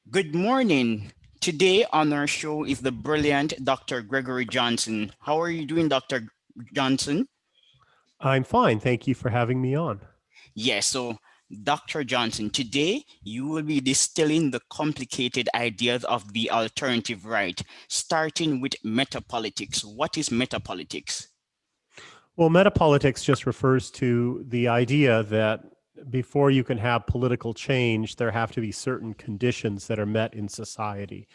Good morning. Today on our show is the brilliant Dr. Gregory Johnson. How are you doing, Dr. Johnson? I'm fine. Thank you for having me on. Yes, so Dr. Johnson, today you will be distilling the complicated ideas of the alternative right, starting with metapolitics. What is metapolitics? Well, metapolitics just refers to the idea that before you can have political change, there have to be certain conditions that are met in society,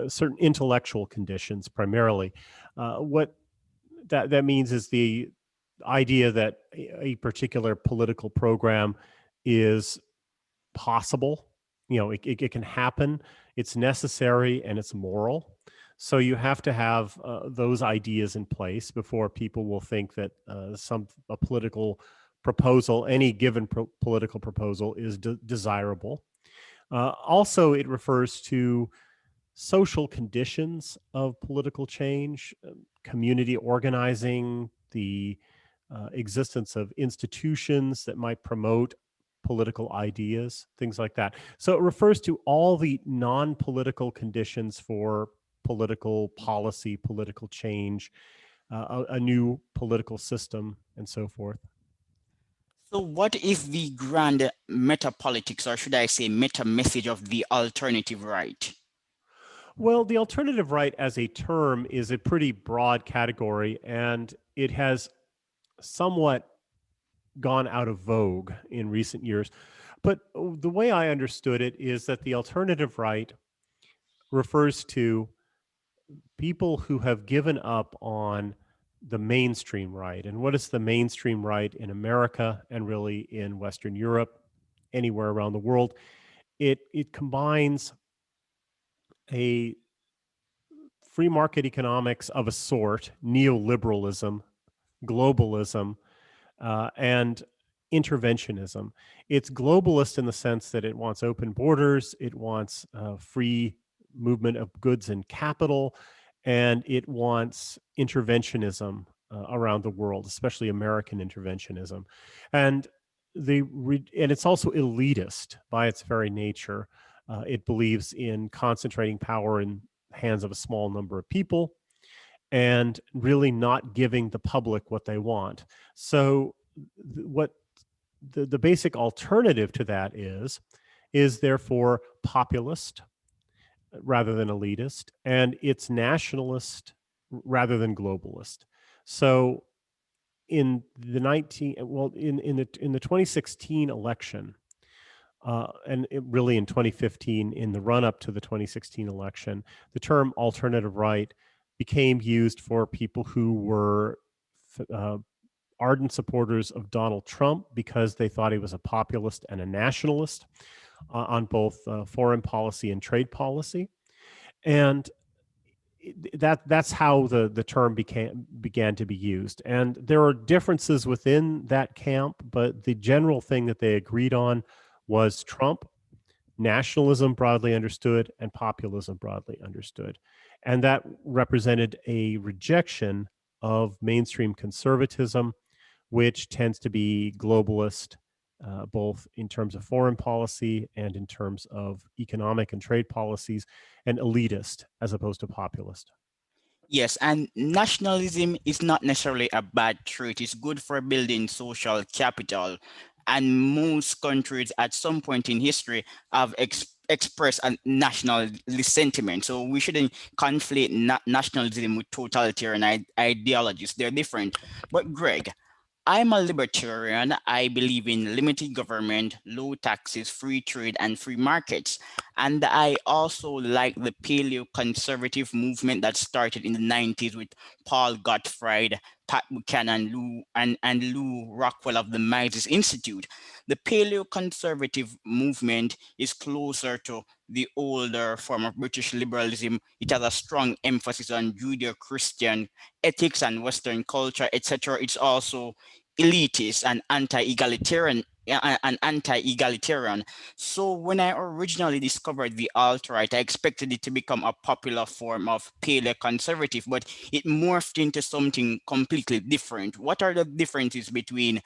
certain intellectual conditions primarily. What that means is the idea that a particular political program is possible. It can happen. It's necessary and it's moral. So you have to have those ideas in place before people will think that a political proposal, any given political proposal, is desirable. Also, it refers to social conditions of political change, community organizing, the existence of institutions that might promote political ideas, things like that. So it refers to all the non political conditions for political policy, political change, a new political system, and so forth. So, what is the grand metapolitics, or should I say, meta message of the alternative right? Well, the alternative right as a term is a pretty broad category, and it has somewhat gone out of vogue in recent years. But the way I understood it is that the alternative right refers to people who have given up on the mainstream right. And what is the mainstream right in America and really in Western Europe, anywhere around the world? It combines a free market economics of a sort, neoliberalism, globalism, and interventionism. It's globalist in the sense that it wants open borders, it wants free movement of goods and capital, and it wants interventionism around the world, especially American interventionism. And and it's also elitist by its very nature. It believes in concentrating power in hands of a small number of people and really not giving the public what they want. So, what the basic alternative to that is therefore populist rather than elitist, and it's nationalist rather than globalist. So, in the 2016 election, really in 2015, in the run up to the 2016 election, the term alternative right became used for people who were uh, ardent supporters of Donald Trump because they thought he was a populist and a nationalist on both foreign policy and trade policy. And that's how the term began to be used. And there are differences within that camp, but the general thing that they agreed on was Trump, nationalism broadly understood, and populism broadly understood. And that represented a rejection of mainstream conservatism, which tends to be globalist, both in terms of foreign policy and in terms of economic and trade policies, and elitist as opposed to populist. Yes, and nationalism is not necessarily a bad trait. It's good for building social capital. And most countries at some point in history have expressed a national sentiment. So we shouldn't conflate nationalism with totalitarian ideologies. They're different. But Greg, I'm a libertarian. I believe in limited government, low taxes, free trade, and free markets. And I also like the paleo conservative movement that started in the 90s with Paul Gottfried, Pat Buchanan, and Lou Rockwell of the Mises Institute. The paleo conservative movement is closer to the older form of British liberalism. It has a strong emphasis on Judeo Christian ethics and Western culture, etc. It's also elitist and anti-egalitarian. So when I originally discovered the alt-right, I expected it to become a popular form of paleoconservative, but it morphed into something completely different. What are the differences between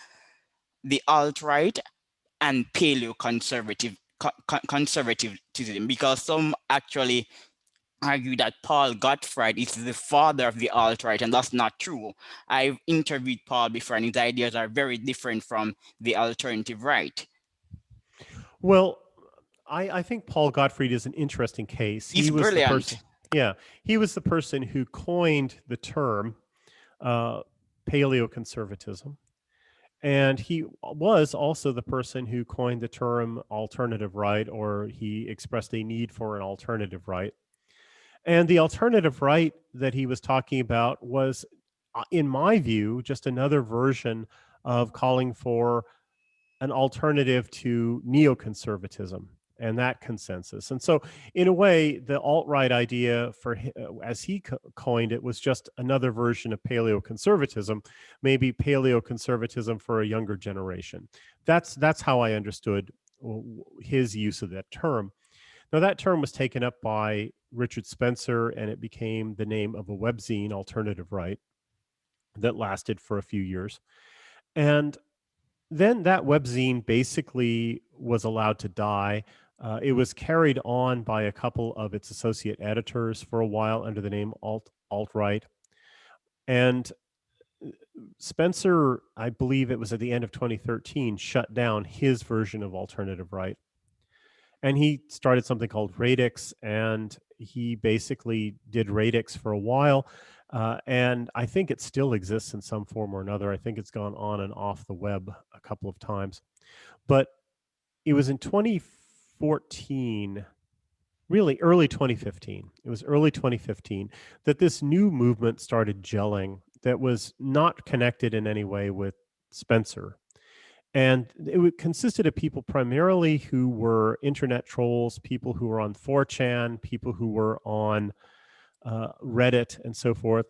the alt-right and paleoconservative? conservatism, because some actually argue that Paul Gottfried is the father of the alt-right, and that's not true. I've interviewed Paul before, and his ideas are very different from the alternative right. Well, I think Paul Gottfried is an interesting case. He's He was the person, brilliant. yeah, he was the person who coined the term uh, paleoconservatism. And he was also the person who coined the term alternative right, or he expressed a need for an alternative right. And the alternative right that he was talking about was, in my view, just another version of calling for an alternative to neoconservatism and that consensus. And so, in a way, the alt right idea, as he coined it, was just another version of paleoconservatism, maybe paleoconservatism for a younger generation. That's how I understood his use of that term. Now, that term was taken up by Richard Spencer, and it became the name of a webzine, Alternative Right, that lasted for a few years. And then that webzine basically was allowed to die. It was carried on by a couple of its associate editors for a while under the name Alt Right, and Spencer, I believe it was at the end of 2013, shut down his version of Alternative Right, and he started something called Radix, and he basically did Radix for a while. And I think it still exists in some form or another. I think it's gone on and off the web a couple of times. But it was in 2014, really early 2015. It was early 2015 that this new movement started gelling that was not connected in any way with Spencer. And it consisted of people primarily who were internet trolls, people who were on 4chan, people who were on Reddit, and so forth.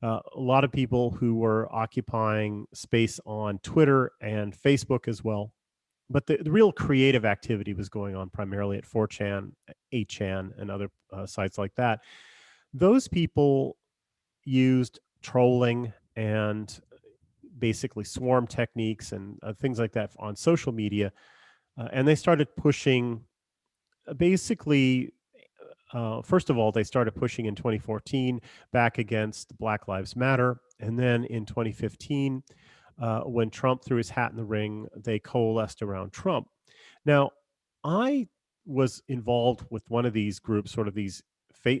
A lot of people who were occupying space on Twitter and Facebook as well. But the real creative activity was going on primarily at 4chan, 8chan, and other sites like that. Those people used trolling and basically swarm techniques and things like that on social media. And they started pushing basically, first of all, they started pushing in 2014 back against Black Lives Matter. And then in 2015, when Trump threw his hat in the ring, they coalesced around Trump. Now, I was involved with one of these groups, sort of these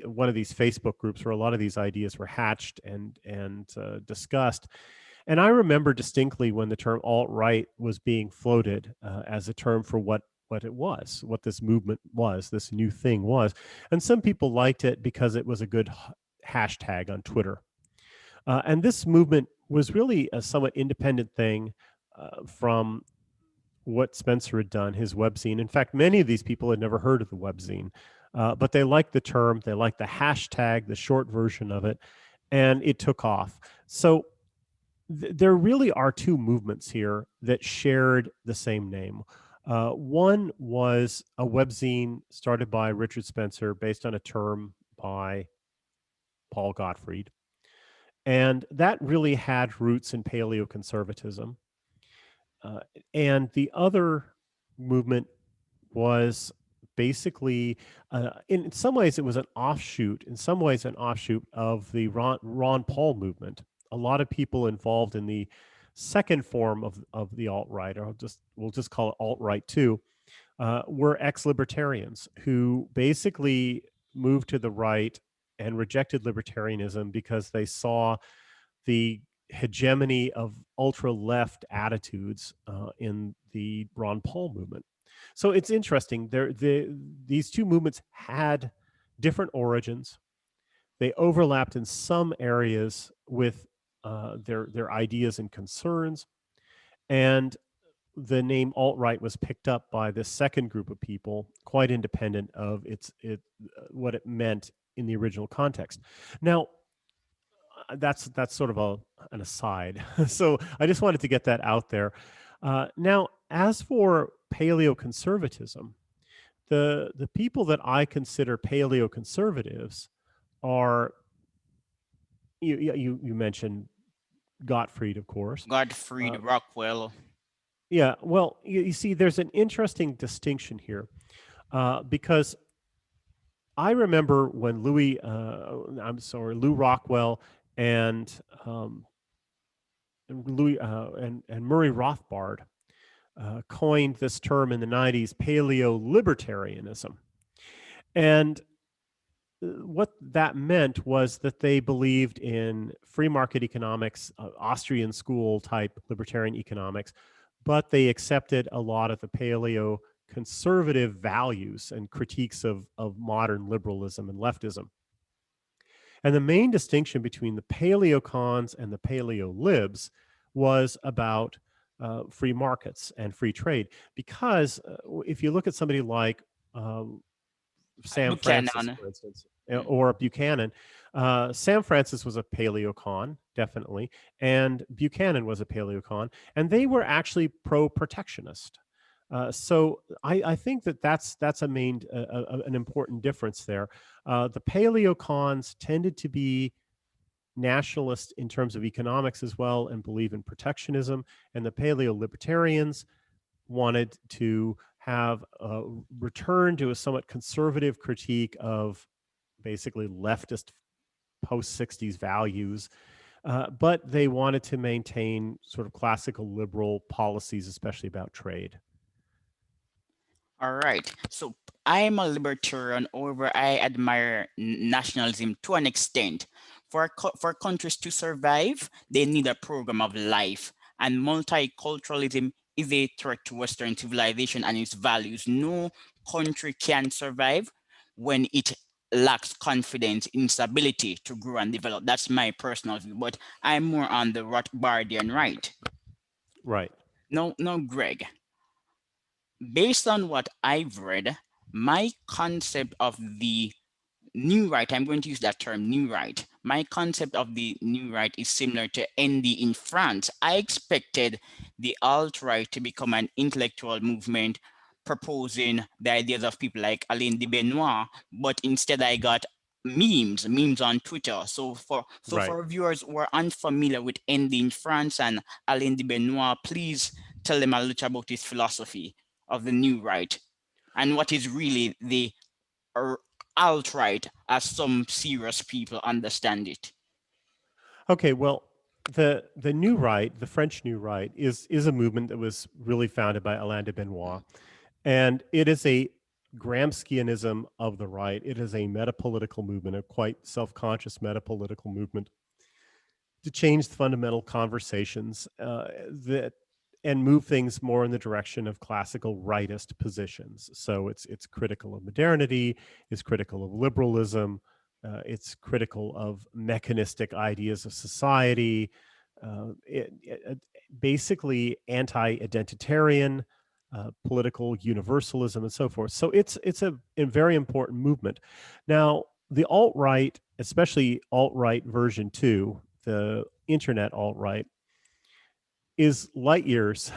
one of these Facebook groups where a lot of these ideas were hatched and discussed. And I remember distinctly when the term alt right was being floated as a term for what it was, what this movement was, this new thing was. And some people liked it because it was a good hashtag on Twitter. And this movement was really a somewhat independent thing from what Spencer had done, his webzine. In fact, many of these people had never heard of the webzine, but they liked the term, they liked the hashtag, the short version of it, and it took off. So there really are two movements here that shared the same name. One was a webzine started by Richard Spencer based on a term by Paul Gottfried. And that really had roots in paleoconservatism. Uh, and the other movement was basically, in some ways, it was an offshoot, in some ways, an offshoot of the Ron Paul movement. A lot of people involved in the second form of the alt right, or we'll just call it alt right too, were ex libertarians who basically moved to the right and rejected libertarianism because they saw the hegemony of ultra left attitudes in the Ron Paul movement. So it's interesting. These two movements had different origins. They overlapped in some areas with their ideas and concerns, and the name alt right was picked up by this second group of people, quite independent of what it meant in the original context. Now, that's sort of an aside. So I just wanted to get that out there. Now, as for paleoconservatism, the people that I consider paleoconservatives are you mentioned Gottfried, of course. Gottfried Uh, Rockwell. Yeah, well, you see, there's an interesting distinction here because I remember when Lou Rockwell and and Murray Rothbard coined this term in the 90s, paleo libertarianism. And what that meant was that they believed in free market economics, Austrian school type libertarian economics, but they accepted a lot of the paleo conservative values and critiques of modern liberalism and leftism. And the main distinction between the paleocons and the paleo libs was about free markets and free trade. Because if you look at somebody like Sam Francis, Buchanan. for instance, or Buchanan. Sam Francis was a paleocon, definitely, and Buchanan was a paleocon, and they were actually pro-protectionist. So I think that that's an important difference there. The paleocons tended to be nationalist in terms of economics as well and believe in protectionism, and the paleo libertarians wanted to have a return to a somewhat conservative critique of basically leftist post 60s values, but they wanted to maintain sort of classical liberal policies, especially about trade. All right. So I'm a libertarian, however, I admire nationalism to an extent. For countries to survive, they need a program of life, and multiculturalism is a threat to Western civilization and its values. No country can survive when it lacks confidence in its ability to grow and develop. That's my personal view, but I'm more on the Rothbardian right. Right. No, Greg, based on what I've read, my concept of the new right, I'm going to use that term, new right. My concept of the new right is similar to ND in France. I expected the alt right to become an intellectual movement proposing the ideas of people like Alain de Benoit, but instead I got memes on Twitter. So for Right. viewers who are unfamiliar with ND in France and Alain de Benoit, please tell them a little about his philosophy of the new right and what is really the or alt-right as some serious people understand it. Okay. Well, the new right, the French new right, is a movement that was really founded by Alain de Benoit, and it is a Gramscianism of the right. It is a metapolitical movement, a quite self-conscious metapolitical movement to change the fundamental conversations that and move things more in the direction of classical rightist positions. So it's critical of modernity, it's critical of liberalism, it's critical of mechanistic ideas of society, basically anti-identitarian, political universalism, and so forth. So it's a very important movement. Now, the alt right, especially alt right version two, the internet alt right, is light years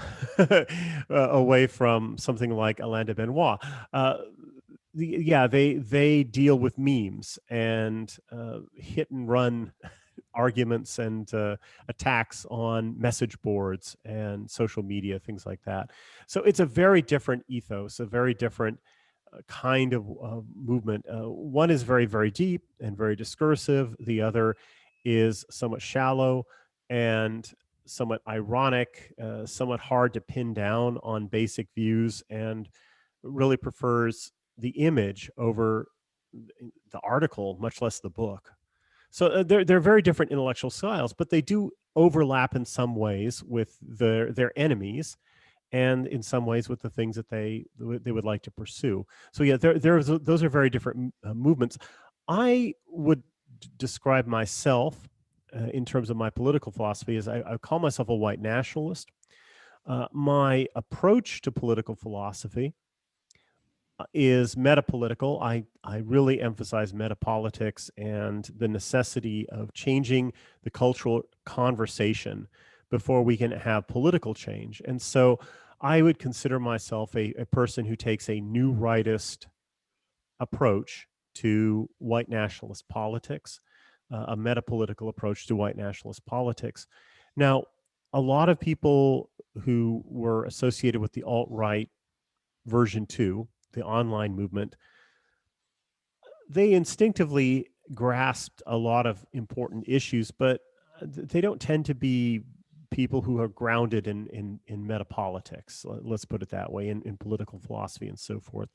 away from something like Alain de Benoit. Yeah, they deal with memes and hit and run arguments and attacks on message boards and social media, things like that. So it's a very different ethos, a very different kind of movement. One is very, very deep and very discursive. The other is somewhat shallow and somewhat ironic, somewhat hard to pin down on basic views, and really prefers the image over the article, much less the book. So they're very different intellectual styles, but they do overlap in some ways with their enemies, and in some ways with the things that they would like to pursue. So yeah, those are very different movements. I would describe myself in terms of my political philosophy as I call myself a white nationalist. My approach to political philosophy is metapolitical. I really emphasize metapolitics and the necessity of changing the cultural conversation before we can have political change. And so I would consider myself a person who takes a new rightist approach to white nationalist politics, a metapolitical approach to white nationalist politics. Now, a lot of people who were associated with the alt-right version 2, the online movement, they instinctively grasped a lot of important issues, but they don't tend to be people who are grounded in metapolitics. Let's put it that way, in political philosophy and so forth.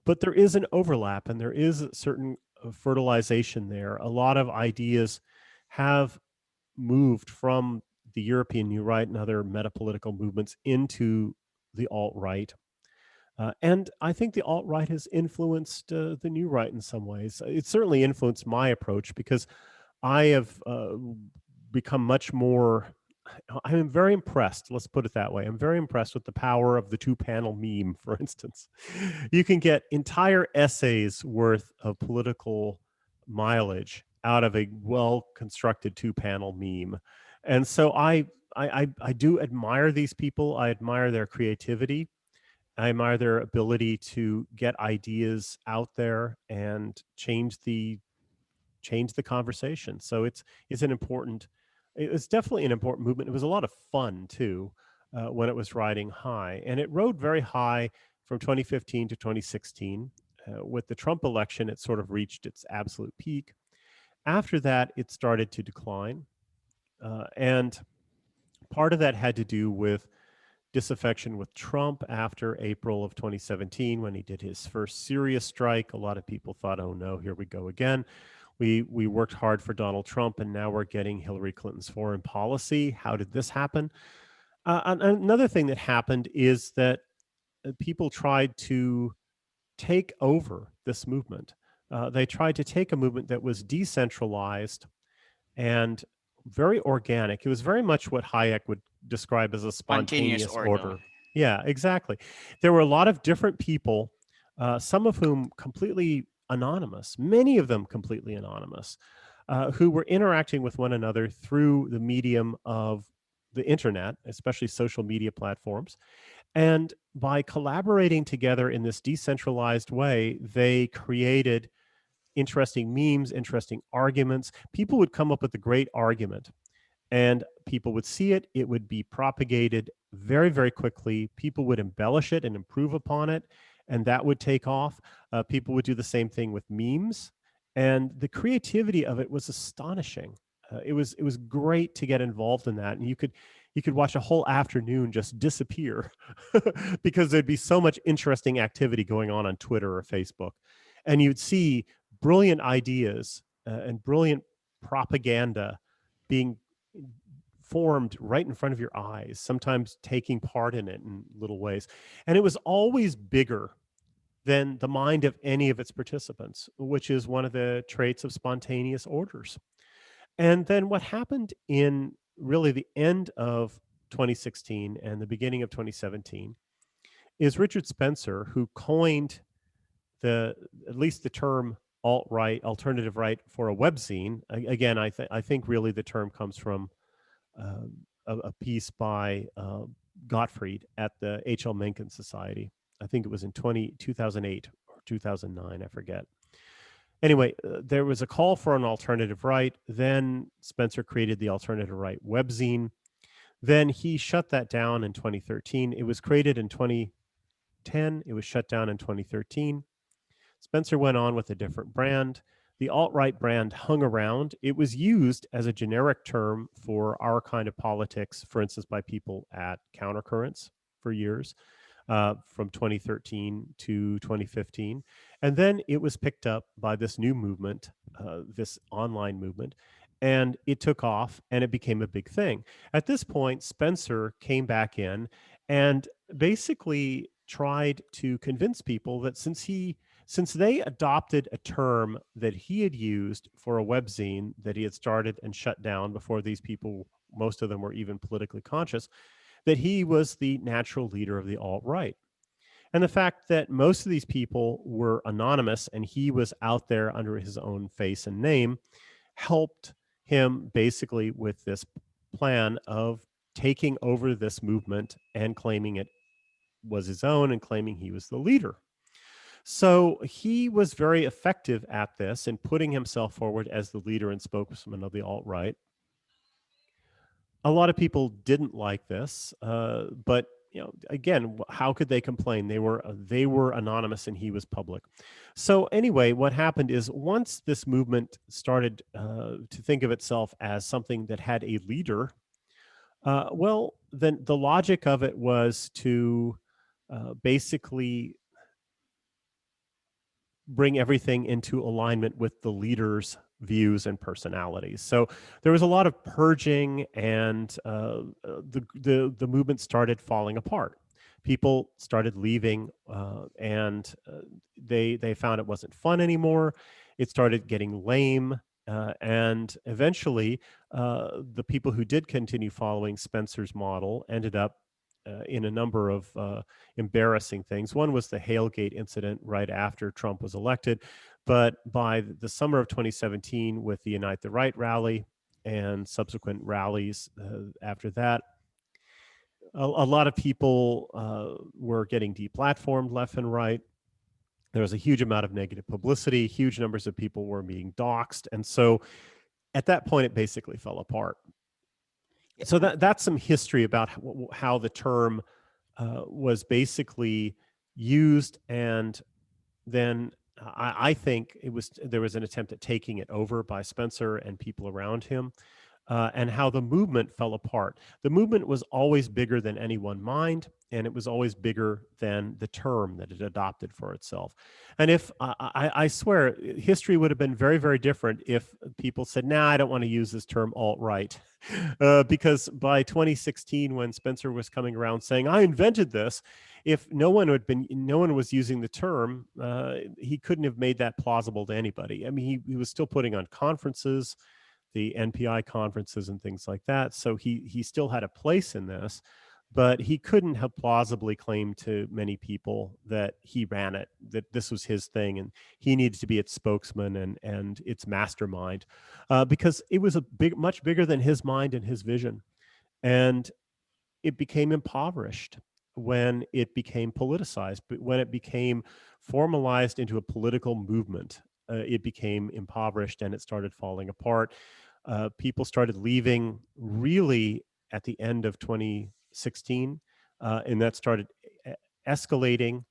But there is an overlap, and there is a certain fertilization there. A lot of ideas have moved from the European New Right and other metapolitical movements into the alt right. And I think the alt right has influenced the new right in some ways. It certainly influenced my approach because I have become much more. I am very impressed. Let's put it that way. I'm very impressed with the power of the two panel meme, for instance. You can get entire essays worth of political mileage out of a well constructed two panel meme. And so I do admire these people. I admire their creativity. I admire their ability to get ideas out there and change the conversation. So it's an important, it's definitely an important movement. It was a lot of fun too when it was riding high, and it rode very high from 2015 to 2016. With the Trump election, it sort of reached its absolute peak. After that, it started to decline, and part of that had to do with disaffection with Trump after April of 2017 when he did his first serious strike. A lot of people thought, "Oh no, here we go again." We worked hard for Donald Trump, and now we're getting Hillary Clinton's foreign policy. How did this happen? Another thing that happened is that people tried to take over this movement. They tried to take a movement that was decentralized and very organic. It was very much what Hayek would describe as a Spontaneous spontaneous order. order. Yeah, exactly. There were a lot of different people, some of whom completely anonymous, many of them completely anonymous, who were interacting with one another through the medium of the internet, especially social media platforms. And by collaborating together in this decentralized way, they created interesting memes, interesting arguments. People would come up with a great argument and people would see it. It would be propagated very, very quickly. People would embellish it and improve upon it, and that would take off. People would do the same thing with memes, and the creativity of it was astonishing. It was great to get involved in that, and you could watch a whole afternoon just disappear because there'd be so much interesting activity going on Twitter or Facebook, and you'd see brilliant ideas and brilliant propaganda being formed right in front of your eyes, sometimes taking part in it in little ways. And it was always bigger than the mind of any of its participants, which is one of the traits of spontaneous orders. And then what happened in really the end of 2016 and the beginning of 2017 is Richard Spencer, who coined the at least the term alt right, alternative right for a webzine. Again, I think really the term comes from uh, a piece by Gottfried at the H.L. Mencken Society. I think it was in 2008 or 2009, I forget. Anyway, there was a call for an alternative right. Then Spencer created the alternative right webzine. Then he shut that down in 2013. It was created in 2010. It was shut down in 2013. Spencer went on with a different brand. The alt right brand hung around. It was used as a generic term for our kind of politics, for instance, by people at Countercurrents for years, from 2013 to 2015. And then it was picked up by this new movement, this online movement, and it took off and it became a big thing. At this point, Spencer came back in and basically tried to convince people that since they adopted a term that he had used for a webzine that he had started and shut down before these people, most of them were even politically conscious, that he was the natural leader of the alt right. And the fact that most of these people were anonymous and he was out there under his own face and name helped him basically with this plan of taking over this movement and claiming it was his own and claiming he was the leader. So he was very effective at this in putting himself forward as the leader and spokesman of the alt right. A lot of people didn't like this, but again, how could they complain? They were anonymous, and he was public. So anyway, what happened is once this movement started to think of itself as something that had a leader, well, then the logic of it was to basically bring everything into alignment with the leader's views and personalities. So there was a lot of purging, and the movement started falling apart. People started leaving, and they found it wasn't fun anymore. It started getting lame, and eventually, the people who did continue following Spencer's model ended up in a number of embarrassing things. One was the Hailgate incident right after Trump was elected. But by the summer of 2017, with the Unite the Right rally and subsequent rallies after that, a lot of people were getting deplatformed left and right. There was a huge amount of negative publicity. Huge numbers of people were being doxxed. And so at that point, it basically fell apart. So that's some history about how the term was basically used, and then I think there was an attempt at taking it over by Spencer and people around him, and how the movement fell apart. The movement was always bigger than any one mind, and it was always bigger than the term that it adopted for itself. And if I swear, history would have been very, very different if people said, "Nah, I don't want to use this term alt-right," because by 2016, when Spencer was coming around saying, "I invented this," if no one was using the term, he couldn't have made that plausible to anybody. I mean, he was still putting on conferences, the NPI conferences and things like that. So he still had a place in this, but he couldn't have plausibly claimed to many people that he ran it, that this was his thing, and he needed to be its spokesman and its mastermind, because it was much bigger than his mind and his vision, and it became impoverished when it became politicized. But when it became formalized into a political movement, it became impoverished and it started falling apart. People started leaving really at the end of 2016, and that started escalating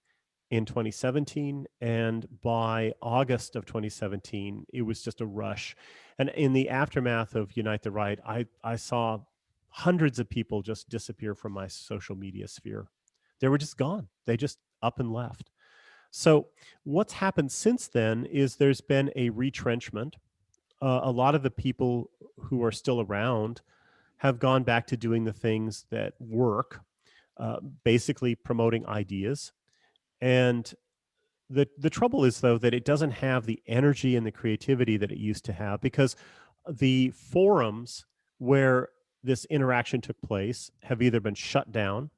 in 2017. And by August of 2017, it was just a rush. And in the aftermath of Unite the Right, I saw hundreds of people just disappear from my social media sphere. They were just gone. They just up and left. So what's happened since then is there's been a retrenchment. A lot of the people who are still around have gone back to doing the things that work, basically promoting ideas. And the trouble is, though, that it doesn't have the energy and the creativity that it used to have, because the forums where this interaction took place have either been shut down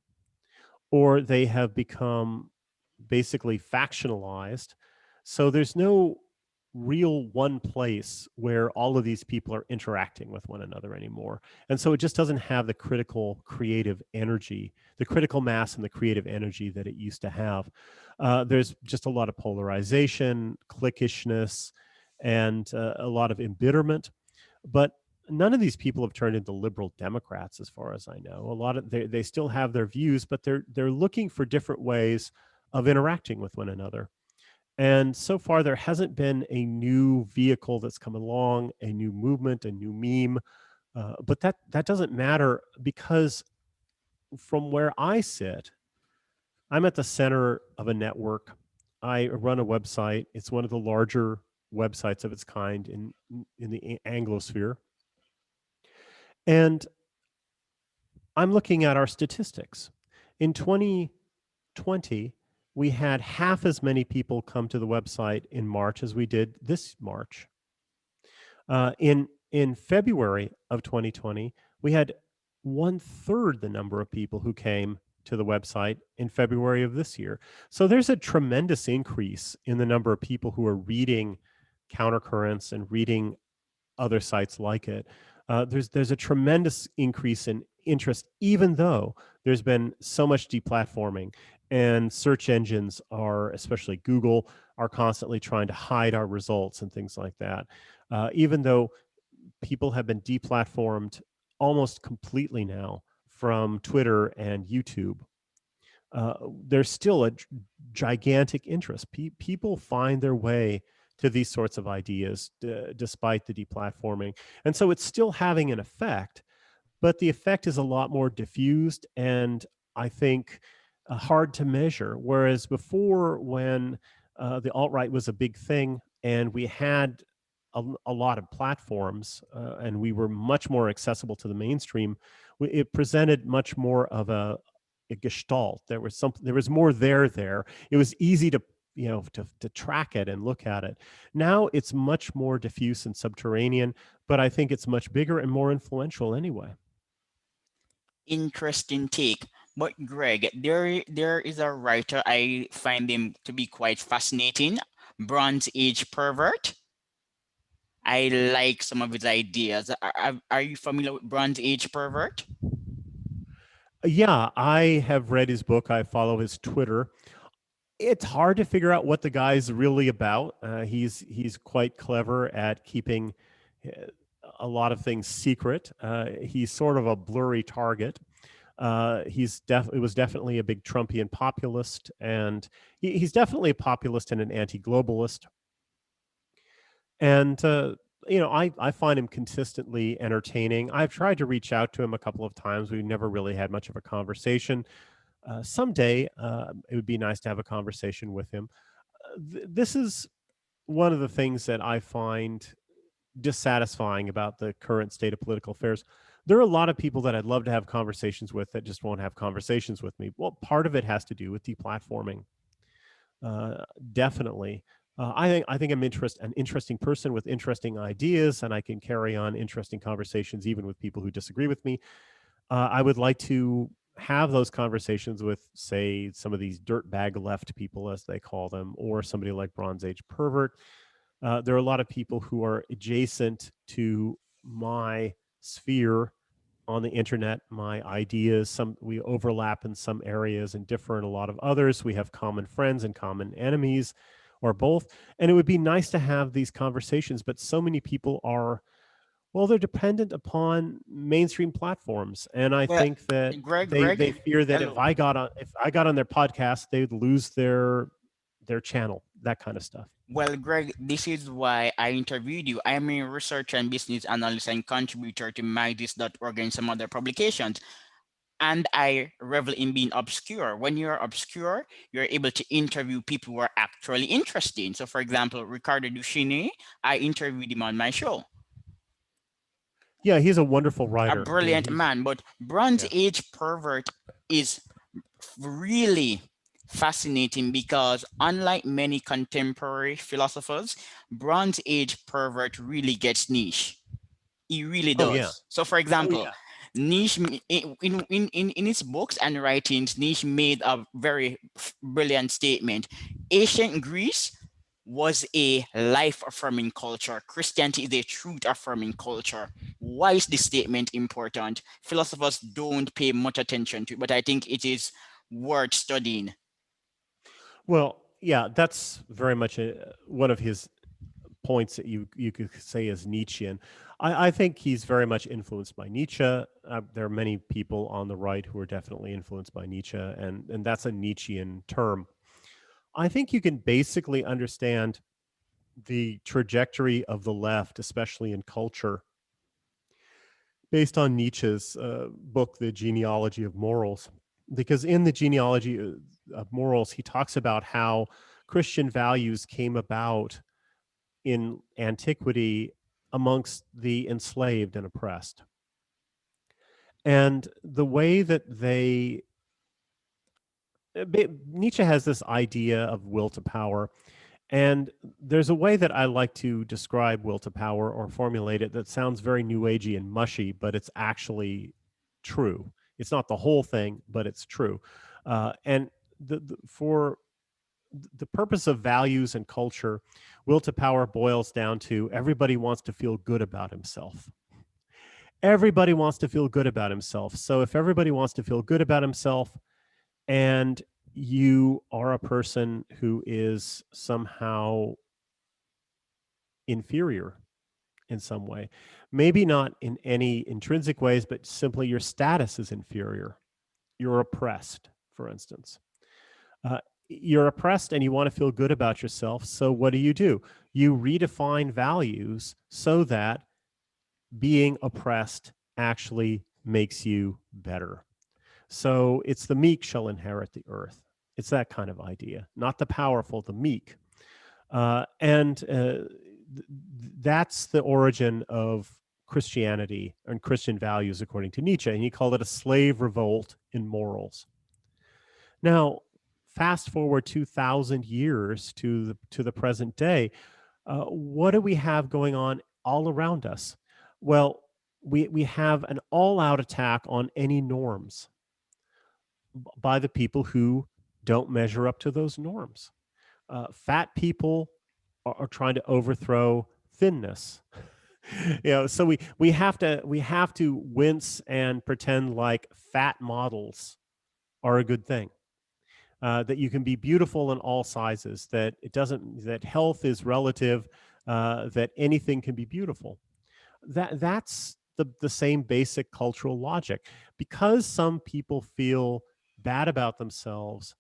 or they have become basically factionalized. So there's no real one place where all of these people are interacting with one another anymore. And so it just doesn't have the critical creative energy, the critical mass and the creative energy that it used to have. There's just a lot of polarization, cliquishness, and a lot of embitterment. But none of these people have turned into liberal Democrats, as far as I know. A lot of they still have their views, but they're looking for different ways of interacting with one another. And so far, there hasn't been a new vehicle that's come along, a new movement, a new meme. But that doesn't matter, because from where I sit, I'm at the center of a network. I run a website. It's one of the larger websites of its kind in the Anglosphere. And I'm looking at our statistics. In 2020, we had half as many people come to the website in March as we did this March. In February of 2020, we had 1/3 the number of people who came to the website in February of this year. So there's a tremendous increase in the number of people who are reading Countercurrents and reading other sites like it. There's a tremendous increase in interest, even though there's been so much deplatforming, and search engines are, especially Google, are constantly trying to hide our results and things like that. Even though people have been deplatformed almost completely now from Twitter and YouTube. There's still a gigantic interest. People find their way to these sorts of ideas despite the deplatforming. And so it's still having an effect, but the effect is a lot more diffused and I think hard to measure. Whereas before, when the alt right was a big thing and we had a lot of platforms and we were much more accessible to the mainstream, it presented much more of a gestalt. There was something. There was more there. It was easy to to track it and look at it. Now it's much more diffuse and subterranean, but I think it's much bigger and more influential anyway. Interesting take. But Greg, there is a writer I find him to be quite fascinating, Bronze Age pervert. I like some of his ideas. Are you familiar with Bronze Age pervert? Yeah, I have read his book. I follow his Twitter. It's hard to figure out what the guy's really about. He's quite clever at keeping uh, a lot of things secret. He's sort of a blurry target. It was definitely a big Trumpian populist, and he's definitely a populist and an anti-globalist. And I find him consistently entertaining. I've tried to reach out to him a couple of times. We've never really had much of a conversation. Someday, it would be nice to have a conversation with him. This is one of the things that I find dissatisfying about the current state of political affairs. There are a lot of people that I'd love to have conversations with that just won't have conversations with me. Well, part of it has to do with deplatforming. Uh, Definitely. I think I'm an interesting person with interesting ideas, and I can carry on interesting conversations even with people who disagree with me. I would like to have those conversations with, say, some of these dirtbag left people, as they call them, or somebody like Bronze Age pervert. There are a lot of people who are adjacent to my sphere on the internet, my ideas. Some we overlap in some areas and differ in a lot of others. We have common friends and common enemies, or both. And it would be nice to have these conversations, but so many people are, well, they're dependent upon mainstream platforms, and I Well, think that Greg, they fear that hello. if I got on their podcast, they would lose their channel, that kind of stuff. Well, Greg, this is why I interviewed you. I am a researcher and business analyst and contributor to MyDis.org and some other publications. And I revel in being obscure. When you're obscure, you're able to interview people who are actually interesting. So, for example, Ricardo Duchesne, I interviewed him on my show. Yeah, he's a wonderful A writer. brilliant man, but Bronze Yeah. Age pervert is really fascinating because unlike many contemporary philosophers, Bronze Age pervert really gets niche. He really Oh yeah. does. So, for Oh example, yeah. Niche in his books and writings, Niche made a very brilliant statement. Ancient Greece was a life affirming culture. Christianity is a truth affirming culture. Why is this statement important? Philosophers don't pay much attention to it, but I think it is worth studying. Well, yeah, that's very much one of his points that you could say is Nietzschean. I think he's very much influenced by Nietzsche. There are many people on the right who are definitely influenced by Nietzsche, and that's a Nietzschean term. I think you can basically understand the trajectory of the left, especially in culture, based on Nietzsche's book, The Genealogy of Morals. Because in the genealogy of morals, he talks about how Christian values came about in antiquity amongst the enslaved and oppressed. And the way that Nietzsche has this idea of will to power. And there's a way that I like to describe will to power or formulate it that sounds very new agey and mushy, but it's actually true. It's not the whole thing, but it's true. And for the purpose of values and culture, will to power boils down to everybody wants to feel good about himself. Everybody wants to feel good about himself. So if everybody wants to feel good about himself and you are a person who is somehow inferior in some way. Maybe not in any intrinsic ways, but simply your status is inferior. You're oppressed, for instance. Uh, you're oppressed and you want to feel good about yourself. So what do? You redefine values so that being oppressed actually makes you better. So it's the meek shall inherit the earth. It's that kind of idea, not the powerful, the meek. And that's the origin of Christianity and Christian values, according to Nietzsche. And he called it a slave revolt in morals. Now, fast forward 2,000 years to the present day, what do we have going on all around us? Well, we have an all-out attack on any norms by the people who don't measure up to those norms. Fat people are trying to overthrow thinness. So we have to wince and pretend like fat models are a good thing. That you can be beautiful in all sizes. That it doesn't. That health is relative. That anything can be beautiful. That's the same basic cultural logic. Because some people feel bad about themselves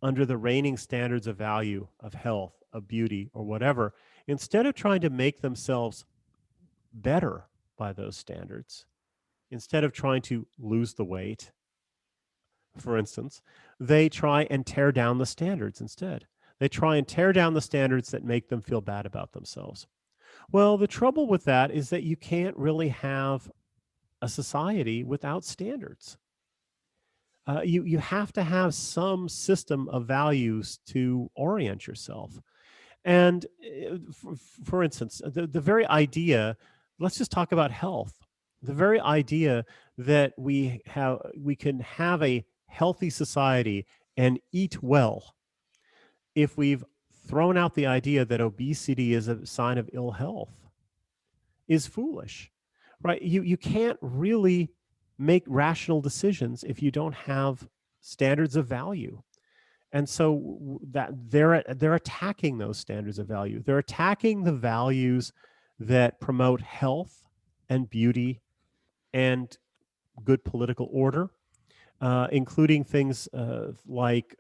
under the reigning standards of value, of health, of beauty, or whatever, instead of trying to make themselves better by those standards, instead of trying to lose the weight, for instance, they try and tear down the standards instead. They try and tear down the standards that make them feel bad about themselves. Well, the trouble with that is that you can't really have a society without standards. You have to have some system of values to orient yourself. And for instance, the very idea, let's just talk about health. The very idea that we can have a healthy society and eat well, if we've thrown out the idea that obesity is a sign of ill health, is foolish, right? You can't really make rational decisions if you don't have standards of value. And so that they're attacking those standards of value. They're attacking the values that promote health and beauty and good political order, including things like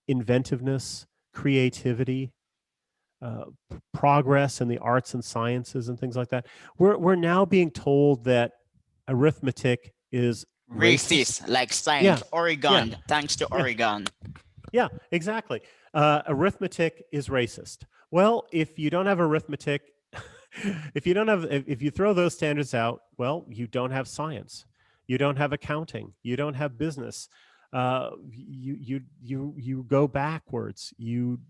inventiveness, creativity, progress in the arts and sciences, and things like that. We're now being told that arithmetic is racist. Racist, like Yeah, science, yeah, Oregon, thanks to yeah. Oregon. Yeah, exactly. Arithmetic is racist. Well, if you don't have arithmetic, if you throw those standards out, well, you don't have science, you don't have accounting, you don't have business. You go backwards. You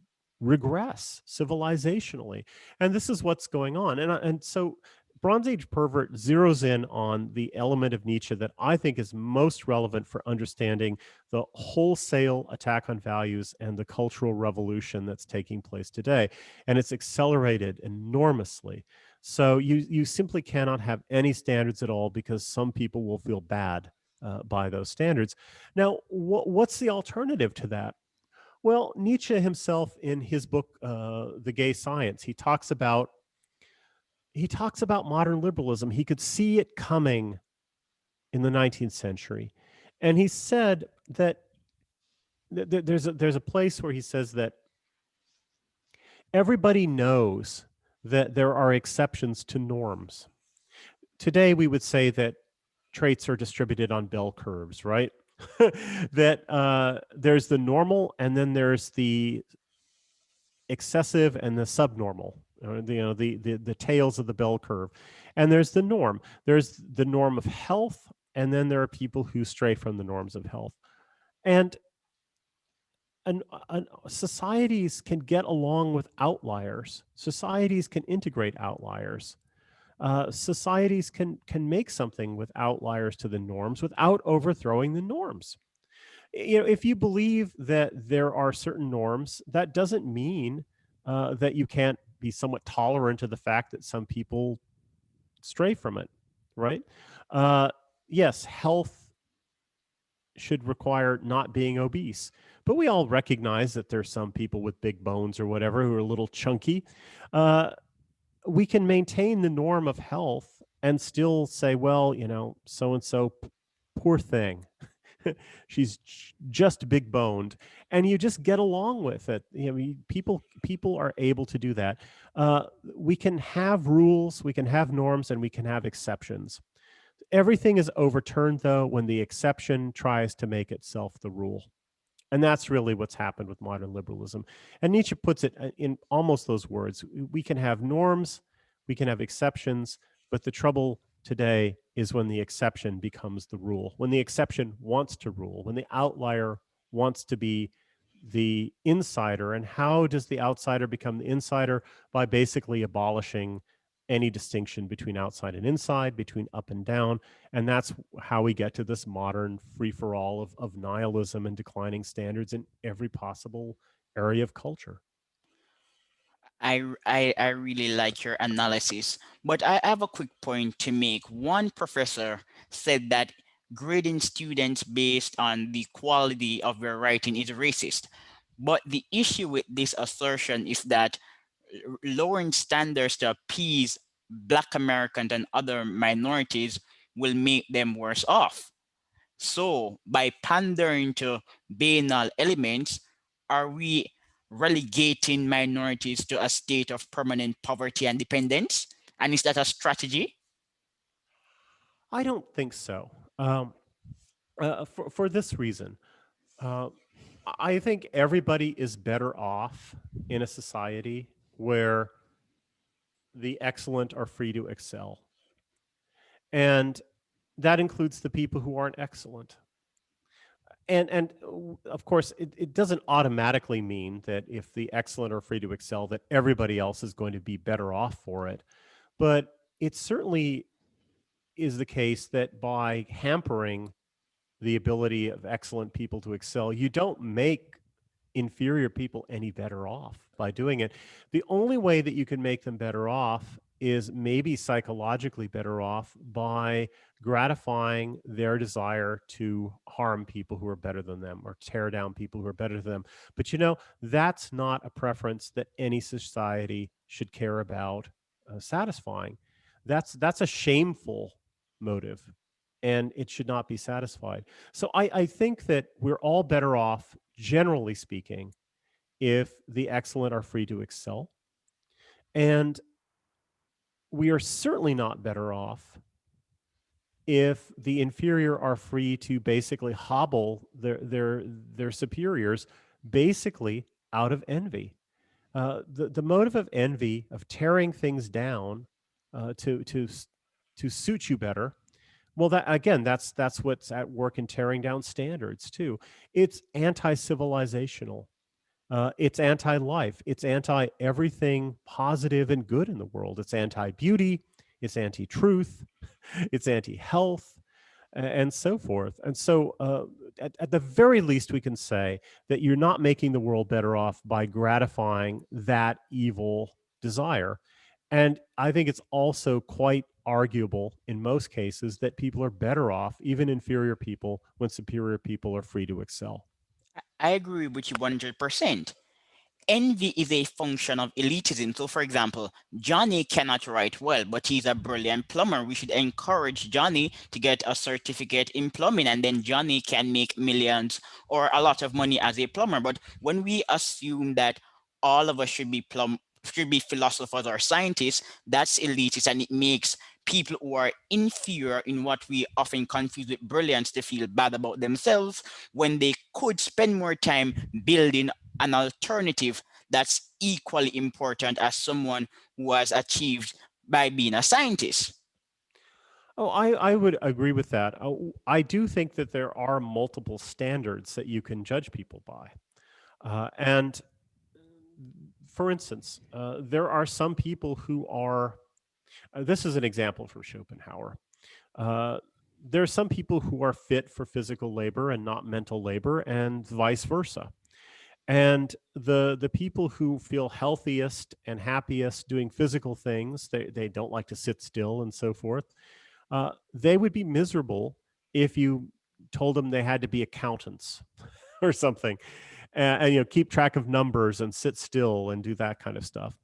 regress civilizationally, and this is what's going on. And so Bronze Age Pervert zeroes in on the element of Nietzsche that I think is most relevant for understanding the wholesale attack on values and the cultural revolution that's taking place today. And it's accelerated enormously. So you simply cannot have any standards at all because some people will feel bad by those standards. Now, what's the alternative to that? Well, Nietzsche himself, in his book, The Gay Science, he talks about modern liberalism. He could see it coming in the 19th century. And he said that there's a place where he says that everybody knows that there are exceptions to norms. Today, we would say that traits are distributed on bell curves, right? That there's the normal, and then there's the excessive and the subnormal, or the tails of the bell curve. And there's the norm. There's the norm of health, and then there are people who stray from the norms of health. And societies can get along with outliers. Societies can integrate outliers. Societies can make something with outliers to the norms without overthrowing the norms. If you believe that there are certain norms, that doesn't mean that you can't be somewhat tolerant of the fact that some people stray from it, right? Uh, yes, health should require not being obese, but we all recognize that there's some people with big bones or whatever who are a little chunky. Uh, we can maintain the norm of health and still say, well, so and so, poor thing. She's just big boned, and you just get along with it. People are able to do that. We can have rules, we can have norms, and we can have exceptions. Everything is overturned, though, when the exception tries to make itself the rule. And that's really what's happened with modern liberalism. And Nietzsche puts it in almost those words. We can have norms, we can have exceptions, but the trouble today is when the exception becomes the rule, when the exception wants to rule, when the outlier wants to be the insider. And how does the outsider become the insider? By basically abolishing any distinction between outside and inside, between up and down. And that's how we get to this modern free for all of nihilism and declining standards in every possible area of culture. I really like your analysis, but I have a quick point to make. One professor said that grading students based on the quality of their writing is racist. But the issue with this assertion is that lowering standards to appease Black Americans and other minorities will make them worse off. So, by pandering to banal elements, are we relegating minorities to a state of permanent poverty and dependence? And is that a strategy? I don't think so. For this reason, uh, I think everybody is better off in a society where the excellent are free to excel. And that includes the people who aren't excellent. And of course, it doesn't automatically mean that if the excellent are free to excel, that everybody else is going to be better off for it. But it certainly is the case that by hampering the ability of excellent people to excel, you don't make inferior people any better off by doing it. The only way that you can make them better off is maybe psychologically better off by gratifying their desire to harm people who are better than them or tear down people who are better than them. But that's not a preference that any society should care about satisfying. That's a shameful motive, and it should not be satisfied. So I think that we're all better off, generally speaking, if the excellent are free to excel. And we are certainly not better off if the inferior are free to basically hobble their superiors, basically out of envy. The motive of envy, of tearing things down to suit you better. Well, that again, that's what's at work in tearing down standards too. It's anti-civilizational. It's anti-life. It's anti everything positive and good in the world. It's anti-beauty. It's anti-truth. It's anti-health, and so forth. And so, at the very least, we can say that you're not making the world better off by gratifying that evil desire. And I think it's also quite arguable in most cases that people are better off, even inferior people, when superior people are free to excel. I agree with you 100%. Envy is a function of elitism. So, for example, Johnny cannot write well, but he's a brilliant plumber. We should encourage Johnny to get a certificate in plumbing, and then Johnny can make millions or a lot of money as a plumber. But when we assume that all of us should be philosophers or scientists, that's elitist, and it makes people who are inferior in what we often confuse with brilliance to feel bad about themselves when they could spend more time building an alternative that's equally important as someone who has achieved by being a scientist. Oh, I would agree with that. I do think that there are multiple standards that you can judge people by. And for instance, there are some people who are, this is an example from Schopenhauer. Uh, there are some people who are fit for physical labor and not mental labor, and vice versa. And the people who feel healthiest and happiest doing physical things, they don't like to sit still and so forth. They would be miserable if you told them they had to be accountants or something, and keep track of numbers and sit still and do that kind of stuff.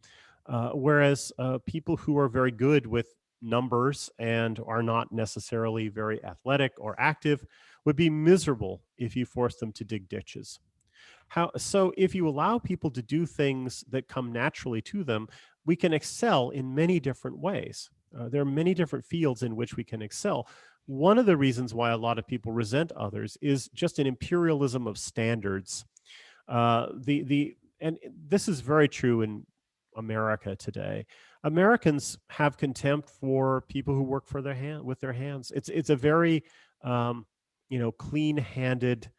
Whereas people who are very good with numbers and are not necessarily very athletic or active would be miserable if you forced them to dig ditches. So if you allow people to do things that come naturally to them, we can excel in many different ways. There are many different fields in which we can excel. One of the reasons why a lot of people resent others is just an imperialism of standards. The and this is very true in America today. Americans have contempt for people who work for their hand with their hands. It's a very um, clean-handed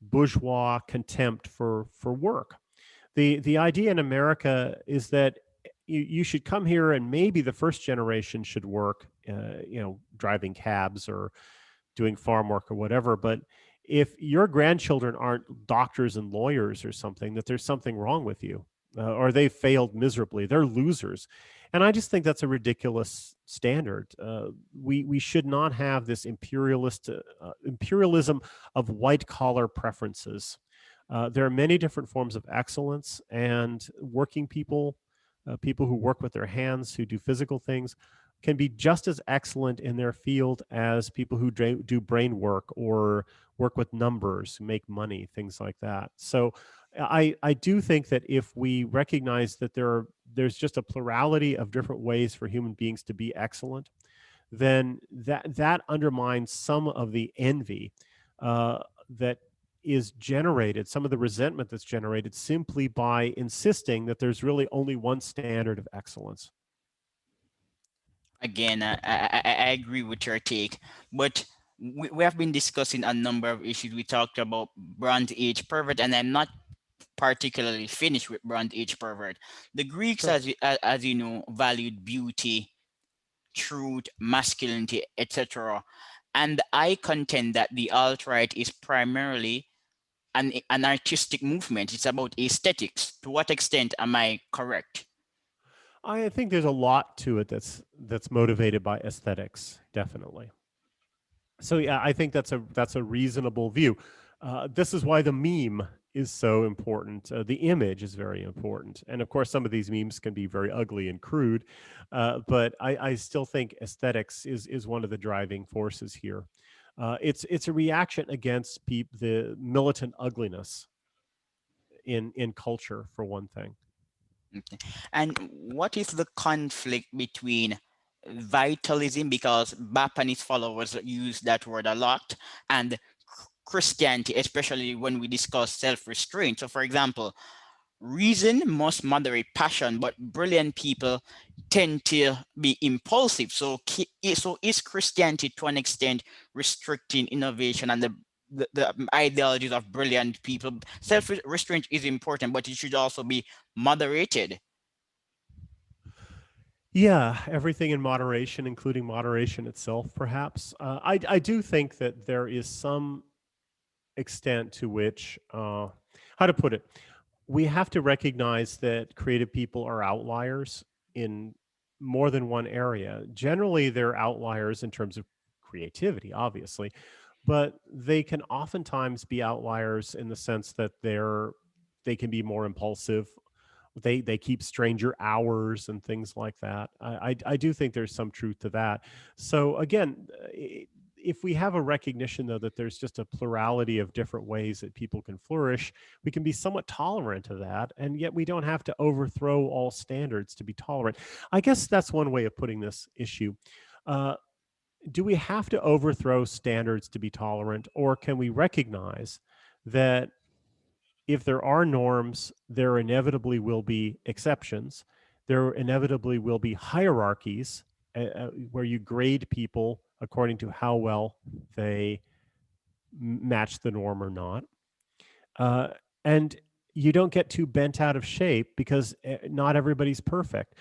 bourgeois contempt for work. The idea in America is that you should come here and maybe the first generation should work, driving cabs or doing farm work or whatever. But if your grandchildren aren't doctors and lawyers or something, that there's something wrong with you, or they failed miserably. They're losers, and I just think that's a ridiculous standard. We should not have this imperialism of white collar preferences. There are many different forms of excellence, and working people, people who work with their hands, who do physical things, can be just as excellent in their field as people who do brain work or work with numbers, make money, things like that. So I do think that if we recognize that there's just a plurality of different ways for human beings to be excellent, then that undermines some of the envy that is generated, some of the resentment that's generated simply by insisting that there's really only one standard of excellence. Again, I agree with your take, but we have been discussing a number of issues. We talked about Bronze Age pervert, and I'm not particularly finished with Bronze Age pervert. The Greeks, Sure. as you know, valued beauty, truth, masculinity, etc. And I contend that the alt right is primarily an artistic movement. It's about aesthetics. To what extent am I correct? I think there's a lot to it that's motivated by aesthetics, definitely. So yeah, I think that's a reasonable view. This is why the meme is so important. The image is very important, and of course, some of these memes can be very ugly and crude, but I still think aesthetics is one of the driving forces here. It's a reaction against the militant ugliness in culture, for one thing. Okay. And what is the conflict between vitalism, because Bap and his followers use that word a lot, and Christianity, especially when we discuss self restraint? So, for example, reason must moderate passion, but brilliant people tend to be impulsive. So, so is Christianity to an extent restricting innovation and the ideologies of brilliant people? Self restraint is important, but it should also be moderated. Yeah, everything in moderation, including moderation itself, perhaps. I do think that there is some extent to which, how to put it, we have to recognize that creative people are outliers in more than one area. Generally, they're outliers in terms of creativity, obviously, but they can oftentimes be outliers in the sense that they can be more impulsive. They keep stranger hours and things like that. I do think there's some truth to that. So again, if we have a recognition though that there's just a plurality of different ways that people can flourish, we can be somewhat tolerant of that, and yet we don't have to overthrow all standards to be tolerant. I guess that's one way of putting this issue. Uh, do we have to overthrow standards to be tolerant, or can we recognize that if there are norms, there inevitably will be exceptions. There inevitably will be hierarchies where you grade people according to how well they match the norm or not. Uh, and you don't get too bent out of shape because not everybody's perfect.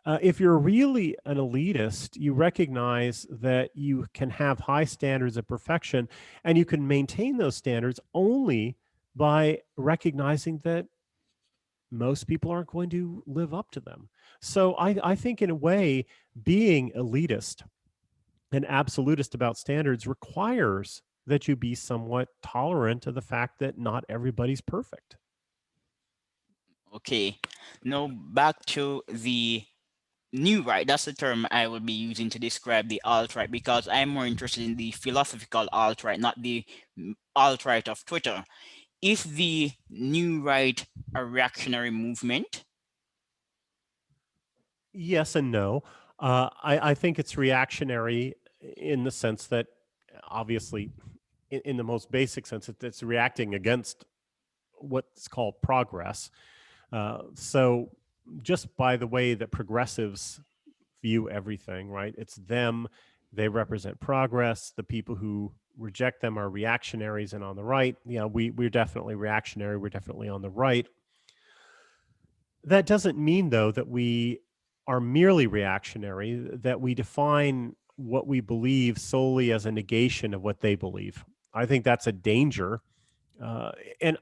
If you're really an elitist, you recognize that you can have high standards of perfection and you can maintain those standards only by recognizing that most people aren't going to live up to them. So I think, in a way, being elitist and absolutist about standards requires that you be somewhat tolerant of the fact that not everybody's perfect. Okay. Now back to the new right. That's the term I will be using to describe the alt right because I'm more interested in the philosophical alt right, not the alt right of Twitter. Is the new right a reactionary movement? Yes and no. I think it's reactionary in the sense that, obviously, in the most basic sense, it's reacting against what's called progress. So, just by the way that progressives view everything, right? It's them, they represent progress. The people who reject them are reactionaries. And on the right, yeah, we're definitely reactionary. We're definitely on the right. That doesn't mean, though, that we are merely reactionary, that we define what we believe solely as a negation of what they believe. I think that's a danger. And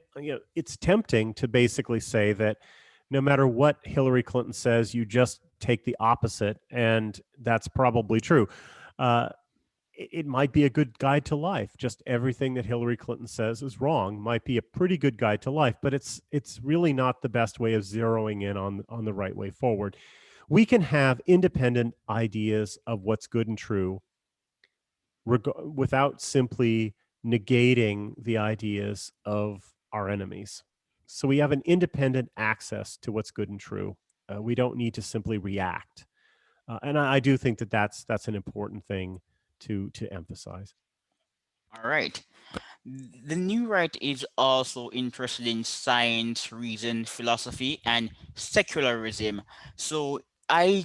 it's tempting to basically say that no matter what Hillary Clinton says, you just take the opposite, and that's probably true. Uh, it might be a good guide to life. Just everything that Hillary Clinton says is wrong might be a pretty good guide to life, but it's really not the best way of zeroing in on the right way forward. We can have independent ideas of what's good and true without simply negating the ideas of our enemies. So we have an independent access to what's good and true. We don't need to simply react, and I do think that that's an important thing to emphasize. All right. The new right is also interested in science, reason, philosophy, and secularism. So I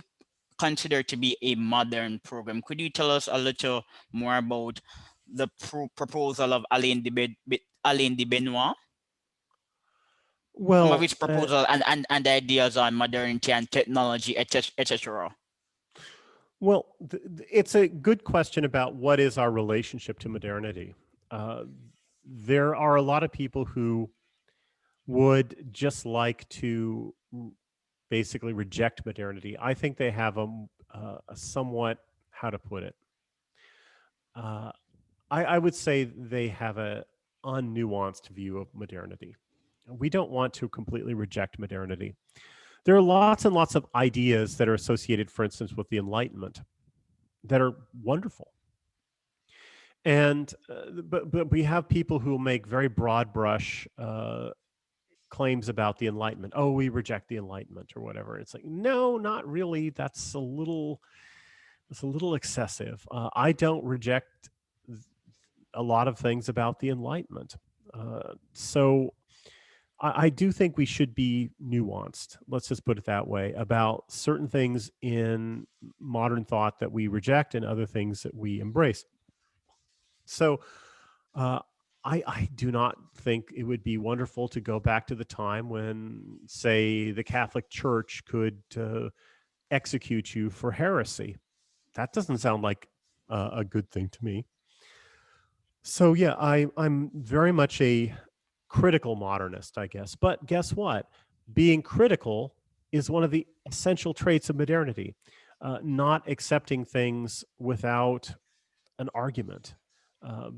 consider to be a modern program. Could you tell us a little more about the proposal of Alain de Benoit? Some of Well, his proposal and ideas on modernity and technology, etc. etc. it's a good question about what is our relationship to modernity. Uh, there are a lot of people who would just like to basically reject modernity. I think they have a somewhat, how to put it, uh, I would say they have a unnuanced view of modernity. We don't want to completely reject modernity. There are lots and lots of ideas that are associated, for instance, with the Enlightenment that are wonderful. And but we have people who make very broad brush claims about the Enlightenment. Oh, we reject the Enlightenment or whatever. It's like, no, not really. That's a little excessive. I don't reject a lot of things about the Enlightenment. So I do think we should be nuanced. Let's just put it that way about certain things in modern thought that we reject and other things that we embrace. So uh, I do not think it would be wonderful to go back to the time when, say, the Catholic Church could execute you for heresy. That doesn't sound like a good thing to me. So yeah, I'm very much a critical modernist, I guess. But guess what? Being critical is one of the essential traits of modernity. Not accepting things without an argument, uh,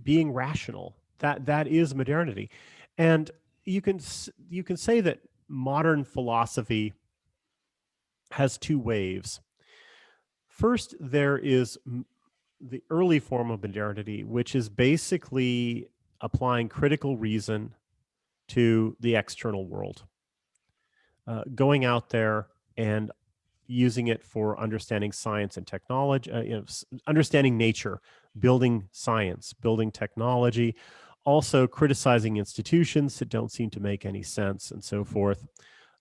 being rational. That is modernity, and you can say that modern philosophy has two waves. First, there is the early form of modernity, which is basically applying critical reason to the external world, going out there and using it for understanding science and technology, understanding nature, building science, building technology, also criticizing institutions that don't seem to make any sense, and so forth.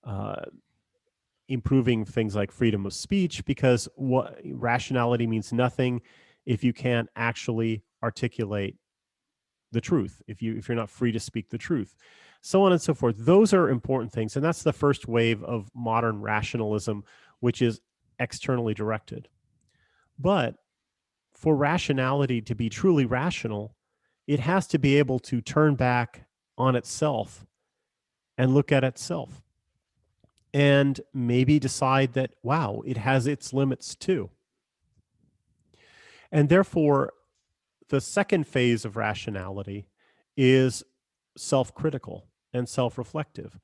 Uh, Improving things like freedom of speech, because what rationality means nothing if you can't actually articulate the truth, if you're not free to speak the truth, so on and so forth. Those are important things, and that's the first wave of modern rationalism, which is externally directed. But for rationality to be truly rational, it has to be able to turn back on itself and look at itself and maybe decide that, wow, it has its limits too. And therefore, the second phase of rationality is self critical and self reflective.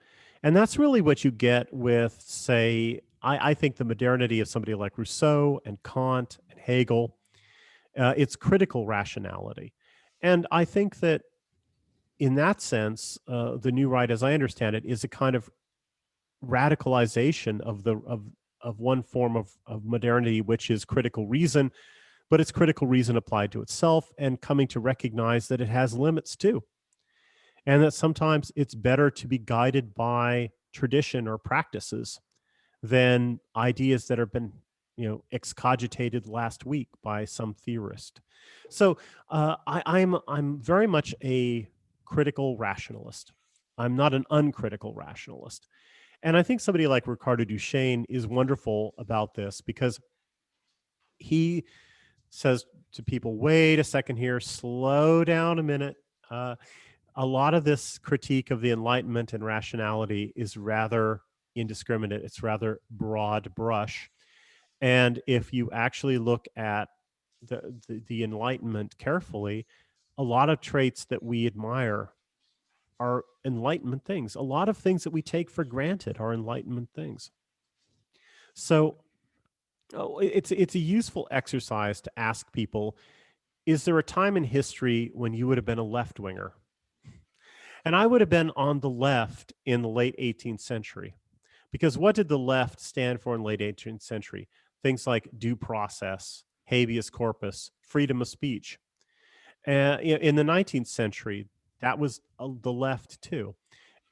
And that's really what you get with, say, I think the modernity of somebody like Rousseau and Kant and Hegel. It's critical rationality. And I think that in that sense, the new right, as I understand it, is a kind of radicalization of one form of modernity, which is critical reason, but it's critical reason applied to itself and coming to recognize that it has limits too, and that sometimes it's better to be guided by tradition or practices than ideas that have been, excogitated last week by some theorist. So I'm very much a critical rationalist. I'm not an uncritical rationalist. And I think somebody like Ricardo Duchesne is wonderful about this because he says to people, wait a second here, slow down a minute. Uh, a lot of this critique of the Enlightenment and rationality is rather indiscriminate, it's rather broad brush. And if you actually look at the Enlightenment carefully, a lot of traits that we admire are Enlightenment things. A lot of things that we take for granted are Enlightenment things. So it's a useful exercise to ask people, is there a time in history when you would have been a left winger? And I would have been on the left in the late 18th century. Because what did the left stand for in the late 18th century? Things like due process, habeas corpus, freedom of speech. In the 19th century, that was the left too.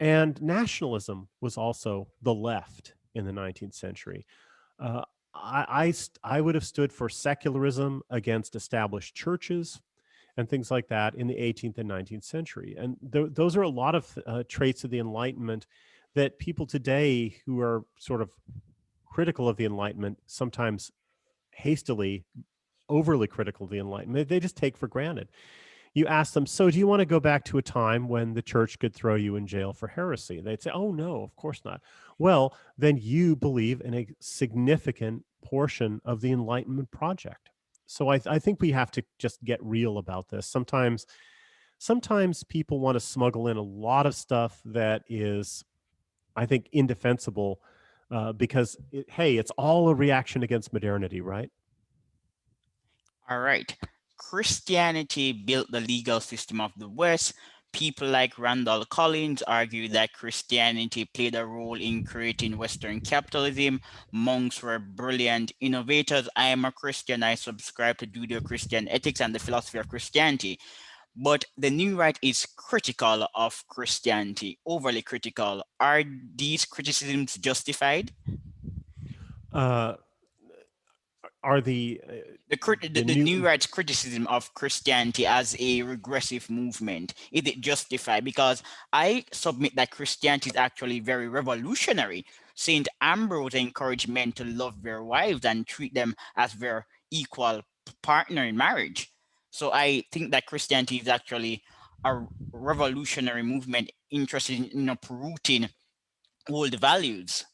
And nationalism was also the left in the 19th century. Uh, I would have stood for secularism against established churches and things like that in the 18th and 19th century. And those are a lot of traits of the Enlightenment that people today who are sort of critical of the Enlightenment, sometimes hastily, overly critical of the Enlightenment, they just take for granted. You ask them, so do you want to go back to a time when the church could throw you in jail for heresy? They'd say, oh, no, of course not. Well, then you believe in a significant portion of the Enlightenment project. So I think we have to just get real about this. Sometimes people want to smuggle in a lot of stuff that is, I think, indefensible because, hey, it's all a reaction against modernity, right? All right. Christianity built the legal system of the West. People like Randall Collins argue that Christianity played a role in creating Western capitalism. Monks were brilliant innovators. I am a Christian. I subscribe to Judeo Christian ethics and the philosophy of Christianity. But the new right is critical of Christianity, overly critical. Are these criticisms justified? Uh, are The the new new right's criticism of Christianity as a regressive movement, is it justified? Because I submit that Christianity is actually very revolutionary. Saint Ambrose encouraged men to love their wives and treat them as their equal partner in marriage. So I think that Christianity is actually a revolutionary movement interested in uprooting old values.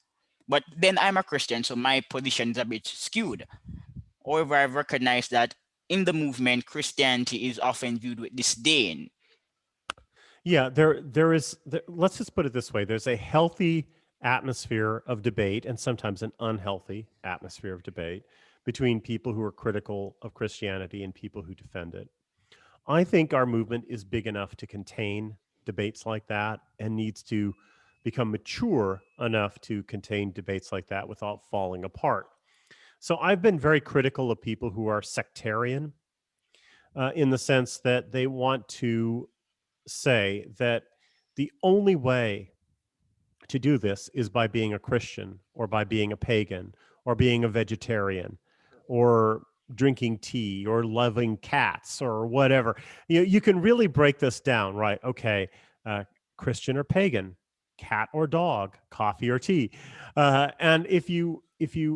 But then I'm a Christian, so my position is a bit skewed. However, I've recognized that in the movement, Christianity is often viewed with disdain. Yeah, let's just put it this way: there's a healthy atmosphere of debate, and sometimes an unhealthy atmosphere of debate between people who are critical of Christianity and people who defend it. I think our movement is big enough to contain debates like that and needs to become mature enough to contain debates like that without falling apart. So I've been very critical of people who are sectarian in the sense that they want to say that the only way to do this is by being a Christian or by being a pagan or being a vegetarian or drinking tea or loving cats or whatever. You can really break this down, right? Okay, uh, Christian or pagan, cat or dog, coffee or tea. And if you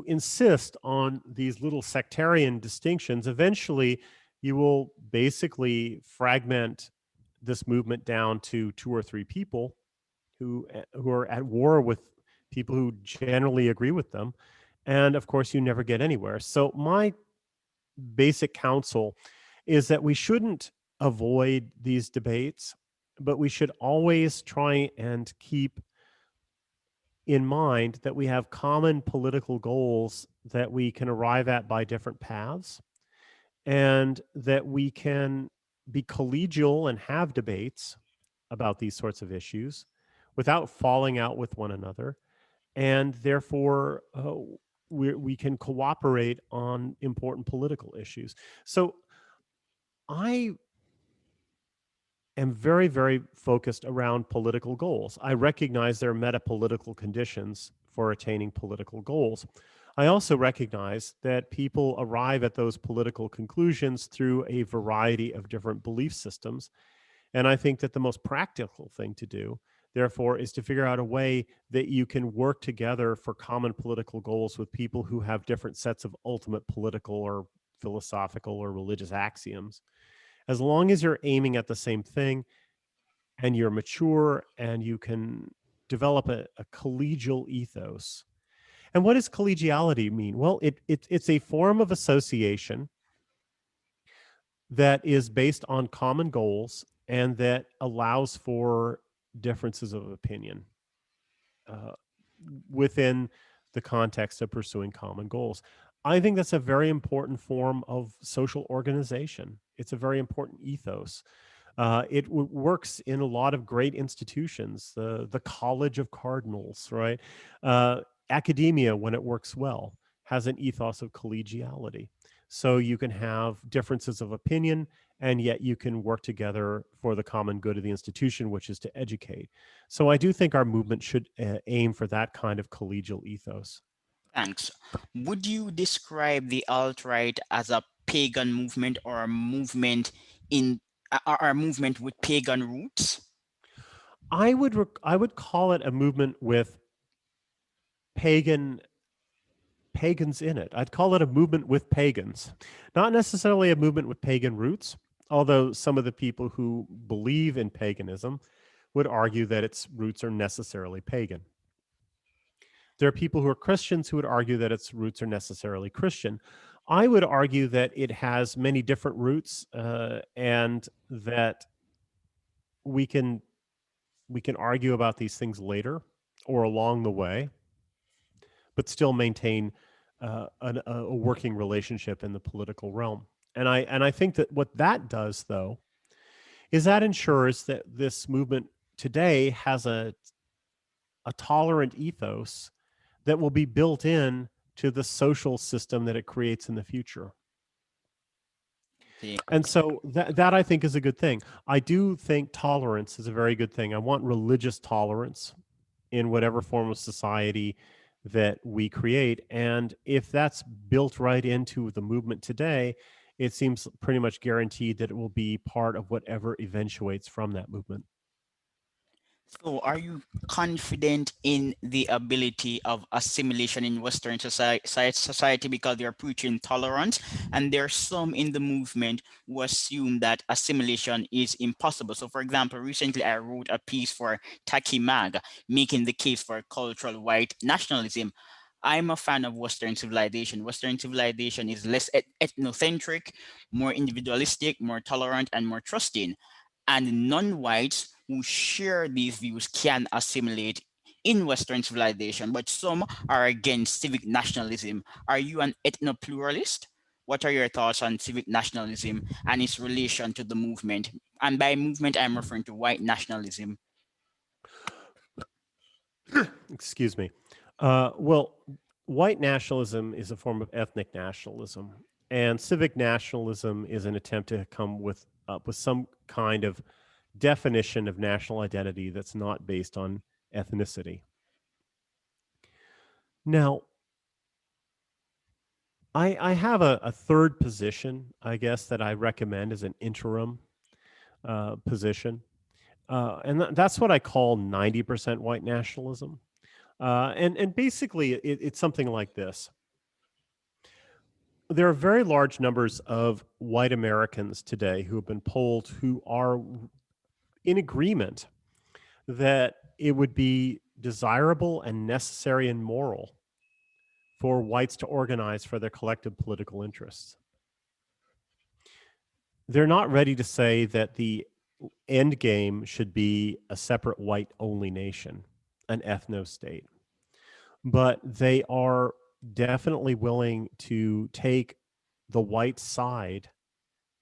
insist on these little sectarian distinctions, eventually you will basically fragment this movement down to two or three people who are at war with people who generally agree with them, and of course you never get anywhere. So my basic counsel is that we shouldn't avoid these debates, but we should always try and keep in mind that we have common political goals that we can arrive at by different paths, and that we can be collegial and have debates about these sorts of issues without falling out with one another. And therefore, we can cooperate on important political issues. So I am very, very focused around political goals. I recognize there are meta-political conditions for attaining political goals. I also recognize that people arrive at those political conclusions through a variety of different belief systems. And I think that the most practical thing to do, therefore, is to figure out a way that you can work together for common political goals with people who have different sets of ultimate political or philosophical or religious axioms. As long as you're aiming at the same thing and you're mature and you can develop a collegial ethos. And what does collegiality mean? Well, it's a form of association that is based on common goals and that allows for differences of opinion uh, within the context of pursuing common goals. I think that's a very important form of social organization. It's a very important ethos. It works in a lot of great institutions, the College of Cardinals, right? Uh, Academia, when it works well, has an ethos of collegiality. So you can have differences of opinion, and yet you can work together for the common good of the institution, which is to educate. So I do think our movement should aim for that kind of collegial ethos. Thanks. Would you describe the alt-right as a pagan movement or a movement in or a movement with pagan roots? I would call it a movement with pagan pagans in it. I'd call it a movement with pagans, not necessarily a movement with pagan roots, although some of the people who believe in paganism would argue that its roots are necessarily pagan. There are people who are Christians who would argue that its roots are necessarily Christian. I would argue that it has many different roots, and that we can we can argue about these things later or along the way, but still maintain a working relationship in the political realm. And I think that what that does, though, is that ensures that this movement today has a tolerant ethos that will be built in to the social system that it creates in the future. Okay. And so that I think is a good thing. I do think tolerance is a very good thing. I want religious tolerance in whatever form of society that we create. And if that's built right into the movement today, it seems pretty much guaranteed that it will be part of whatever eventuates from that movement. So, are you confident in the ability of assimilation in Western society because they're preaching tolerance, and there are some in the movement who assume that assimilation is impossible? So, for example, recently I wrote a piece for Taki Mag making the case for cultural white nationalism. I'm a fan of Western civilization. Western civilization is less ethnocentric, more individualistic, more tolerant, and more trusting, and non-whites who share these views can assimilate in Western civilization, but some are against civic nationalism. Are you an ethno-pluralist? What are your thoughts on civic nationalism and its relation to the movement? And by movement, I'm referring to white nationalism. Excuse me. Well, white nationalism is a form of ethnic nationalism, and civic nationalism is an attempt to come with up with some kind of definition of national identity that's not based on ethnicity. Now, I have a third position, I guess, that I recommend as an interim position, and that's what I call 90% white nationalism. And basically, it's something like this. There are very large numbers of white Americans today who have been polled who are in agreement that it would be desirable and necessary and moral for whites to organize for their collective political interests. They're not ready to say that the end game should be a separate white only nation, an ethno state. but they are definitely willing to take the white side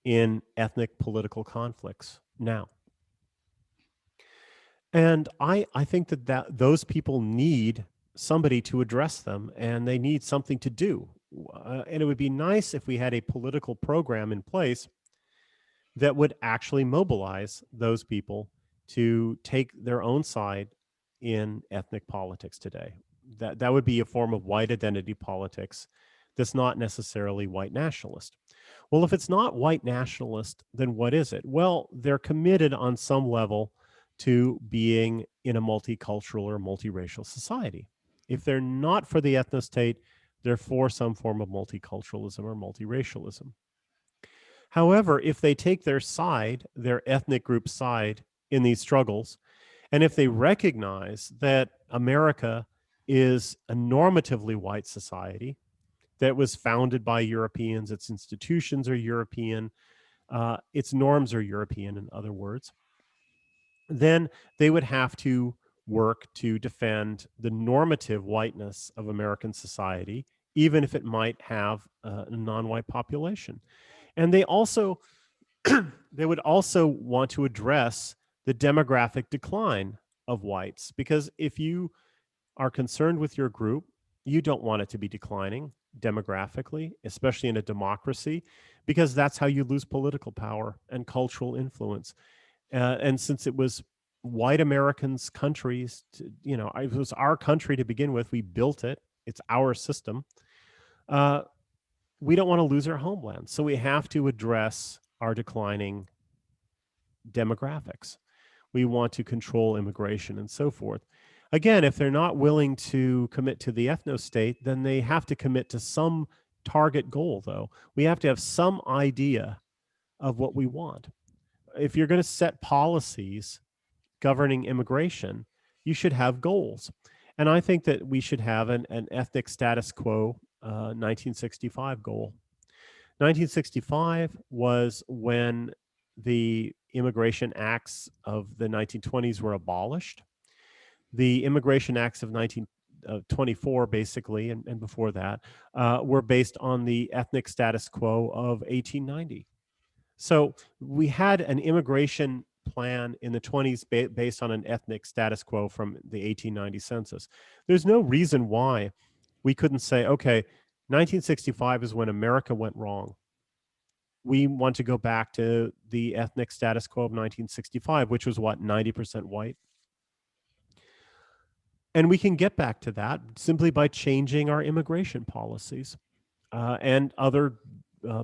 in ethnic political conflicts now. And I think that those people need somebody to address them, and they need something to do. And it would be nice if we had a political program in place that would actually mobilize those people to take their own side in ethnic politics today. That would be a form of white identity politics that's not necessarily white nationalist. Well, if it's not white nationalist, then what is it? Well, they're committed on some level to being in a multicultural or multiracial society. If they're not for the ethnostate, they're for some form of multiculturalism or multiracialism. However, if they take their side, their ethnic group side in these struggles, and if they recognize that America is a normatively white society that was founded by Europeans, its institutions are European, its norms are European, in other words, then they would have to work to defend the normative whiteness of American society, even if it might have a non-white population. And they would also want to address the demographic decline of whites, because if you are concerned with your group, you don't want it to be declining demographically, especially in a democracy, because that's how you lose political power and cultural influence. And since it was white Americans' countries, it was our country to begin with. We built it. It's our system. Uh, we don't want to lose our homeland, so we have to address our declining demographics. We want to control immigration and so forth. Again, if they're not willing to commit to the ethno state, then they have to commit to some target goal, though. We have to have some idea of what we want. If you're going to set policies governing immigration, you should have goals. And I think that we should have an ethnic status quo 1965 goal. 1965 was when the immigration acts of the 1920s were abolished. The immigration acts of 1924, basically, and before that, were based on the ethnic status quo of 1890. So we had an immigration plan in the 20s based on an ethnic status quo from the 1890 census. There's no reason why we couldn't say, okay, 1965 is when America went wrong. We want to go back to the ethnic status quo of 1965, which was what, 90% white? And we can get back to that simply by changing our immigration policies and other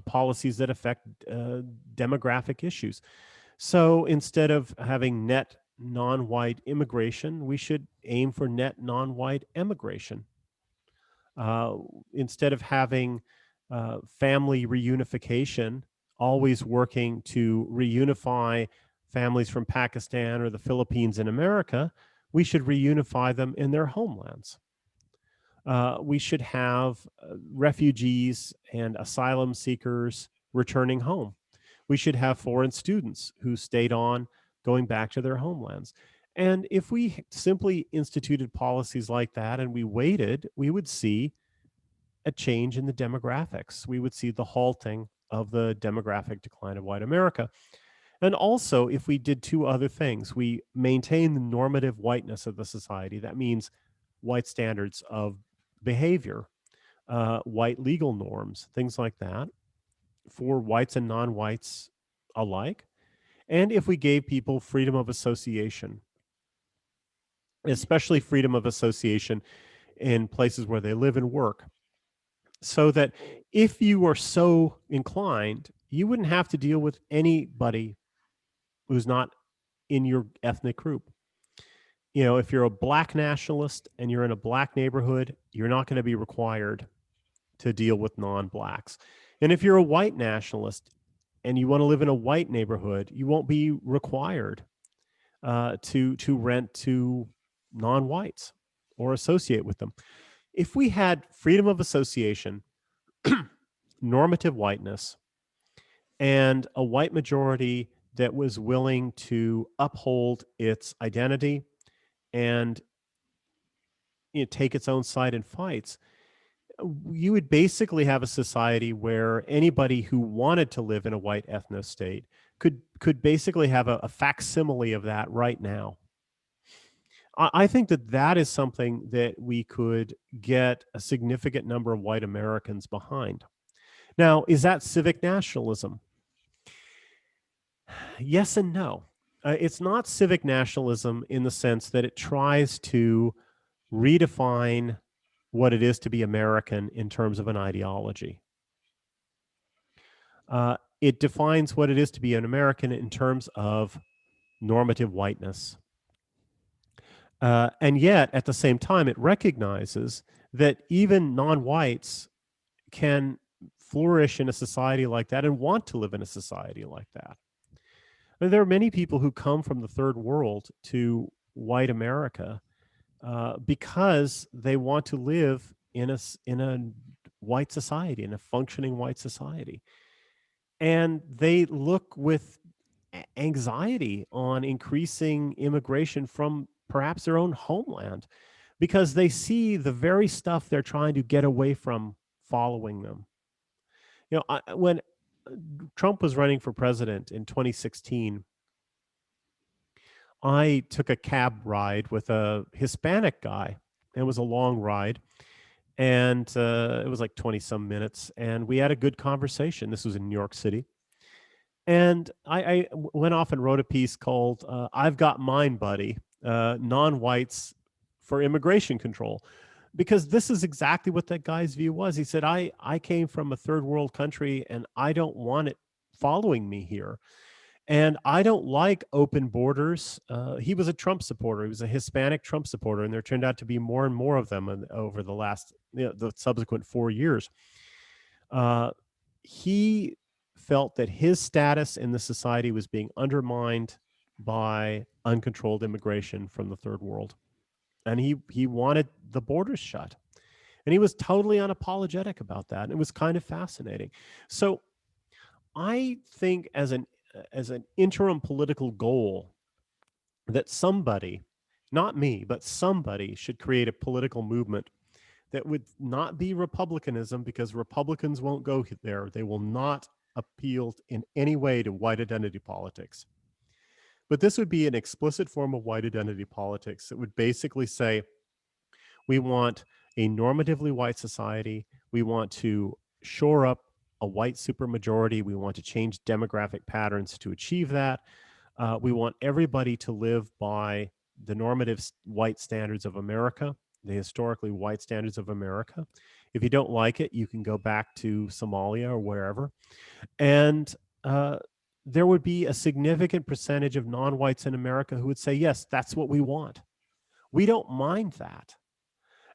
policies that affect demographic issues. So instead of having net non-white immigration, we should aim for net non-white emigration. Uh, Instead of having family reunification, always working to reunify families from Pakistan or the Philippines in America, we should reunify them in their homelands. We should have refugees and asylum seekers returning home. We should have foreign students who stayed on going back to their homelands. And if we simply instituted policies like that and we waited, we would see a change in the demographics. We would see the halting of the demographic decline of white America. And also, if we did two other things, we maintain the normative whiteness of the society. That means white standards of behavior, white legal norms, things like that, for whites and non whites alike. And if we gave people freedom of association, especially freedom of association in places where they live and work, so that if you were so inclined, you wouldn't have to deal with anybody who's not in your ethnic group. If you're a black nationalist and you're in a black neighborhood, you're not going to be required to deal with non-blacks. And if you're a white nationalist and you want to live in a white neighborhood, you won't be required to rent to non-whites or associate with them. If we had freedom of association, normative whiteness, and a white majority that was willing to uphold its identity and take its own side in fights, you would basically have a society where anybody who wanted to live in a white ethno state could basically have a facsimile of that right now. I think that that is something that we could get a significant number of white Americans behind. Now, is that civic nationalism? Yes and no. It's not civic nationalism in the sense that it tries to redefine what it is to be American in terms of an ideology. It defines what it is to be an American in terms of normative whiteness. And yet, at the same time, it recognizes that even non-whites can flourish in a society like that and want to live in a society like that. There are many people who come from the third world to white America because they want to live in a white society, in a functioning white society. And they look with anxiety on increasing immigration from perhaps their own homeland because they see the very stuff they're trying to get away from following them. When Trump was running for president in 2016, I took a cab ride with a Hispanic guy. It was a long ride, and it was like 20 some minutes, and we had a good conversation. This was in New York City. And I went off and wrote a piece called I've Got Mine, Buddy, Non-Whites for Immigration Control, because this is exactly what that guy's view was. He said, I came from a third world country, and I don't want it following me here. And I don't like open borders. He was a Trump supporter. He was a Hispanic Trump supporter, and there turned out to be more and more of them over the last, the subsequent 4 years. He felt that his status in the society was being undermined by uncontrolled immigration from the third world, and he wanted the borders shut, and he was totally unapologetic about that. And it was kind of fascinating. So I think as an interim political goal that somebody, not me, but somebody should create a political movement that would not be republicanism, because Republicans won't go there. They will not appeal in any way to white identity politics. But this would be an explicit form of white identity politics that would basically say, we want a normatively white society. We want to shore up a white supermajority. We want to change demographic patterns to achieve that. We want everybody to live by the normative white standards of America, the historically white standards of America. If you don't like it, you can go back to Somalia or wherever. And there would be a significant percentage of non-whites in America who would say, yes, that's what we want. We don't mind that.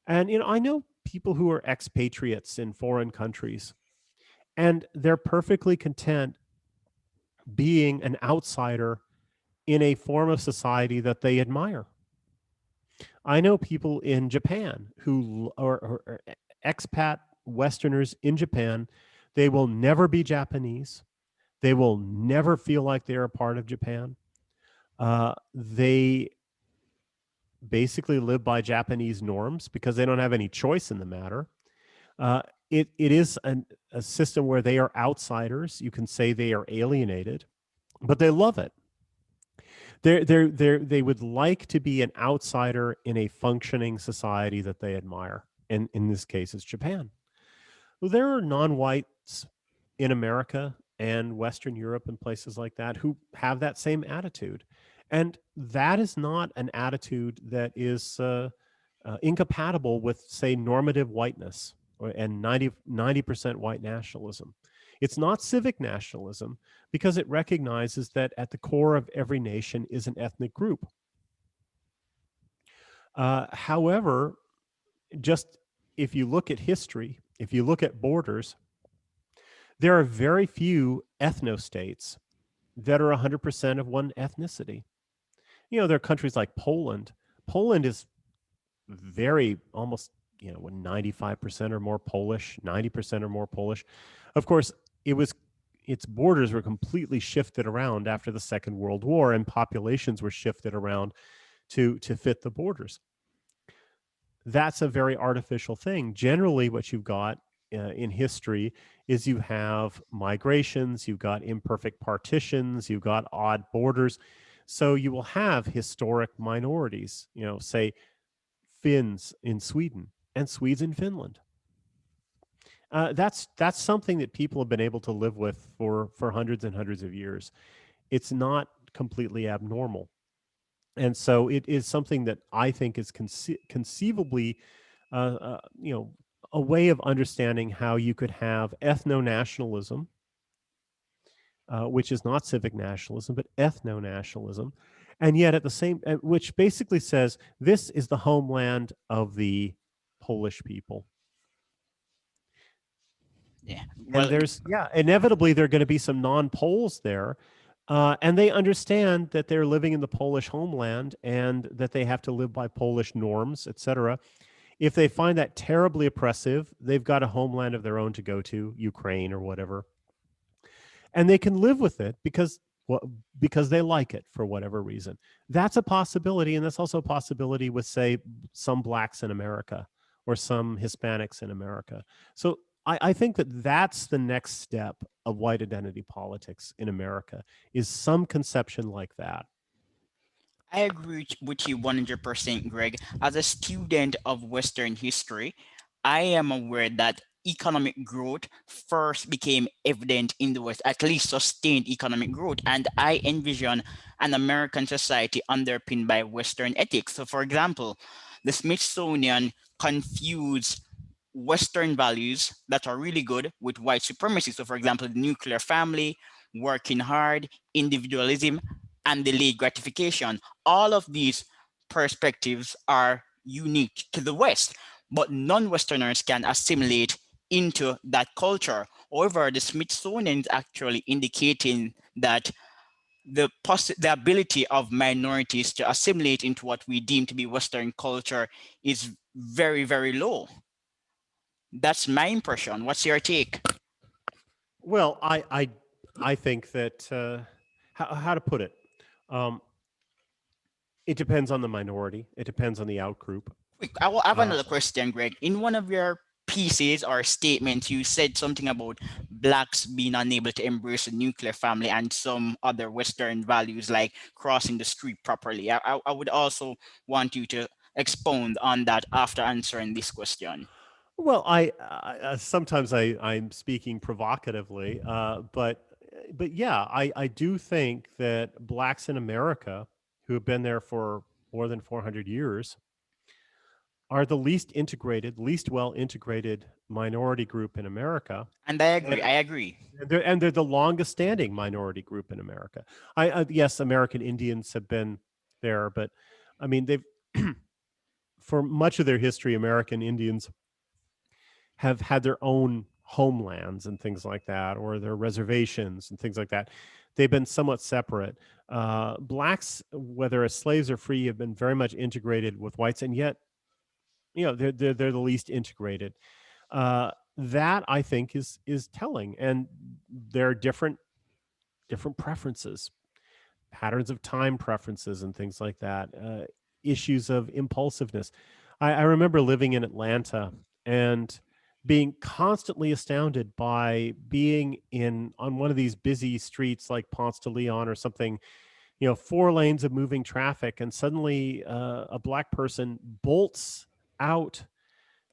And, I know people who are expatriates in foreign countries, and they're perfectly content being an outsider in a form of society that they admire. I know people in Japan who are expat Westerners in Japan. They will never be Japanese. They will never feel like they're a part of Japan. They basically live by Japanese norms because they don't have any choice in the matter. It is a system where they are outsiders. You can say they are alienated, but they love it. They would like to be an outsider in a functioning society that they admire. And in this case, it's Japan. Well, there are non-whites in America and Western Europe and places like that who have that same attitude. And that is not an attitude that is incompatible with, say, normative whiteness and 90% white nationalism. It's not civic nationalism because it recognizes that at the core of every nation is an ethnic group. However, just if you look at history, if you look at borders, there are very few ethnostates that are 100% of one ethnicity. There are countries like Poland. Poland is very almost, 95% or more Polish, 90% or more Polish. Of course, its borders were completely shifted around after the Second World War, and populations were shifted around to fit the borders. that's a very artificial thing. Generally, what you've got in history is you have migrations, you've got imperfect partitions, you've got odd borders. So you will have historic minorities, say Finns in Sweden and Swedes in Finland. That's something that people have been able to live with for hundreds and hundreds of years. It's not completely abnormal, and so it is something that I think is conceivably, you know, a way of understanding how you could have ethno nationalism, which is not civic nationalism but ethno nationalism, and yet at the same, which basically says this is the homeland of the Polish people. Yeah. And Well, there's, yeah, inevitably there are going to be some non-Poles there, and they understand that they're living in the Polish homeland and that they have to live by Polish norms, etc. If they find that terribly oppressive, they've got a homeland of their own to go to, Ukraine or whatever, and they can live with it because they like it for whatever reason. That's a possibility, and that's also a possibility with, say, some blacks in America or some Hispanics in America. So I think that that's the next step of white identity politics in America, is some conception like that. I agree with you 100%, Greg. As a student of Western history, I am aware that economic growth first became evident in the West, at least sustained economic growth. And I envision an American society underpinned by Western ethics. So, for example, the Smithsonian confused Western values that are really good with white supremacy. So, for example, the nuclear family, working hard, individualism, and delayed gratification. All of these perspectives are unique to the West, but non Westerners can assimilate into that culture. However, the Smithsonian is actually indicating that the ability of minorities to assimilate into what we deem to be Western culture is very, very low. That's my impression. What's your take? Well, I think that, how to put it, um, it depends on the minority. It depends on the outgroup. Quick, I will have Uh, another question, Greg. In one of your pieces or statements, you said something about blacks being unable to embrace a nuclear family and some other Western values like crossing the street properly. I would also want you to expound on that after answering this question. Well, sometimes I'm speaking provocatively, but yeah, I do think that blacks in America who have been there for more than 400 years are the least integrated, least well integrated minority group in America, And I and agree. I agree. they're the longest standing minority group in America. Yes, American Indians have been there, but I mean they've for much of their history, American Indians have had their own homelands and things like that, or their reservations and things like that. They've been somewhat separate. Blacks, whether as slaves or free, have been very much integrated with whites, and yet, they're the least integrated. That I think is telling, and there are different preferences, patterns of time preferences, and things like that. Issues of impulsiveness. I remember living in Atlanta and being constantly astounded by being in on one of these busy streets like Ponce de Leon or something, 4 lanes of moving traffic, and suddenly a black person bolts out,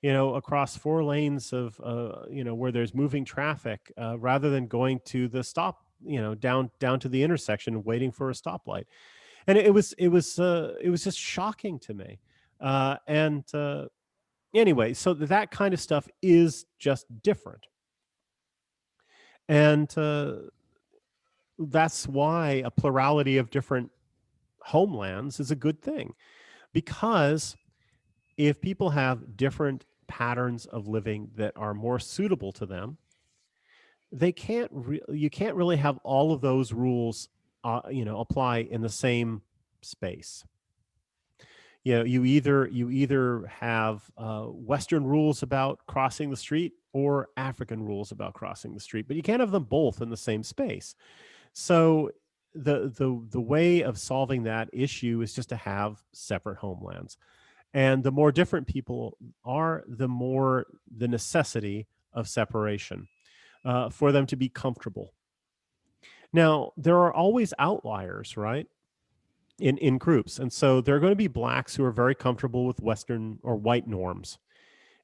across 4 lanes of, where there's moving traffic, rather than going to the stop, down to the intersection waiting for a stoplight. And it was just shocking to me. And Anyway, so that kind of stuff is just different. And That's why a plurality of different homelands is a good thing, because if people have different patterns of living that are more suitable to them, you can't really have all of those rules, apply in the same space. You either have Western rules about crossing the street or African rules about crossing the street, but you can't have them both in the same space. So the way of solving that issue is just to have separate homelands. And the more different people are, the more the necessity of separation for them to be comfortable. Now, there are always outliers, right? In groups. And so there are going to be blacks who are very comfortable with Western or white norms.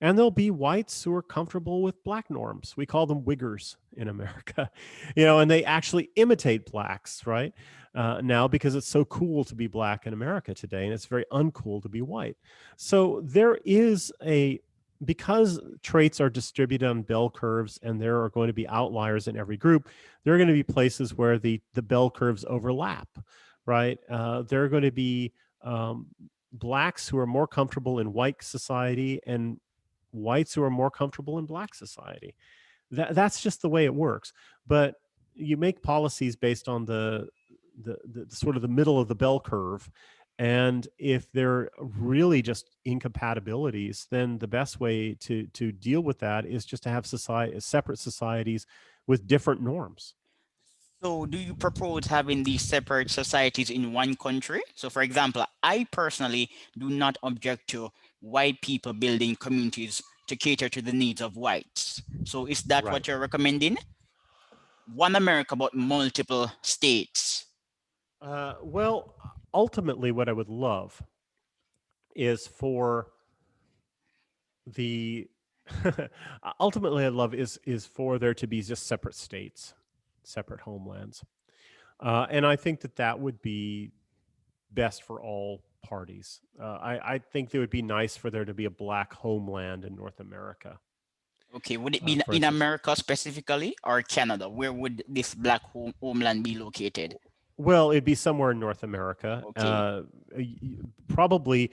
And there'll be whites who are comfortable with black norms. We call them wiggers in America, and they actually imitate blacks, right? Now, because it's so cool to be black in America today, and it's very uncool to be white. So there is because traits are distributed on bell curves and there are going to be outliers in every group, there are going to be places where the bell curves overlap, right? There are going to be blacks who are more comfortable in white society and whites who are more comfortable in black society. That's just the way it works. But you make policies based on the sort of the middle of the bell curve. And if they're really just incompatibilities, then the best way to deal with that is just to have separate societies with different norms. So, do you propose having these separate societies in one country? So, for example, I personally do not object to white people building communities to cater to the needs of whites. So, is that Right. what you're recommending? One America, but multiple states. Well, ultimately, what I would love is for the ultimately I'd love is for there to be just separate states, separate homelands, and I think that would be best for all parties. I think it would be nice for there to be a black homeland in North America, Okay, would it be for in instance. America specifically or Canada? Where would this black homeland be located? Well, it'd be somewhere in North America, Okay. probably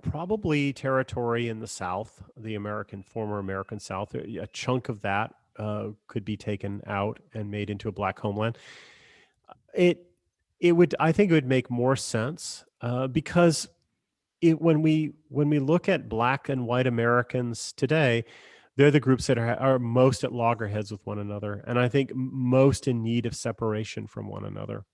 probably territory in the South, the former American South. A chunk of that could be taken out and made into a black homeland. It it would, I think, it would make more sense because when we look at black and white Americans today, they're the groups that are most at loggerheads with one another, and I think most in need of separation from one another.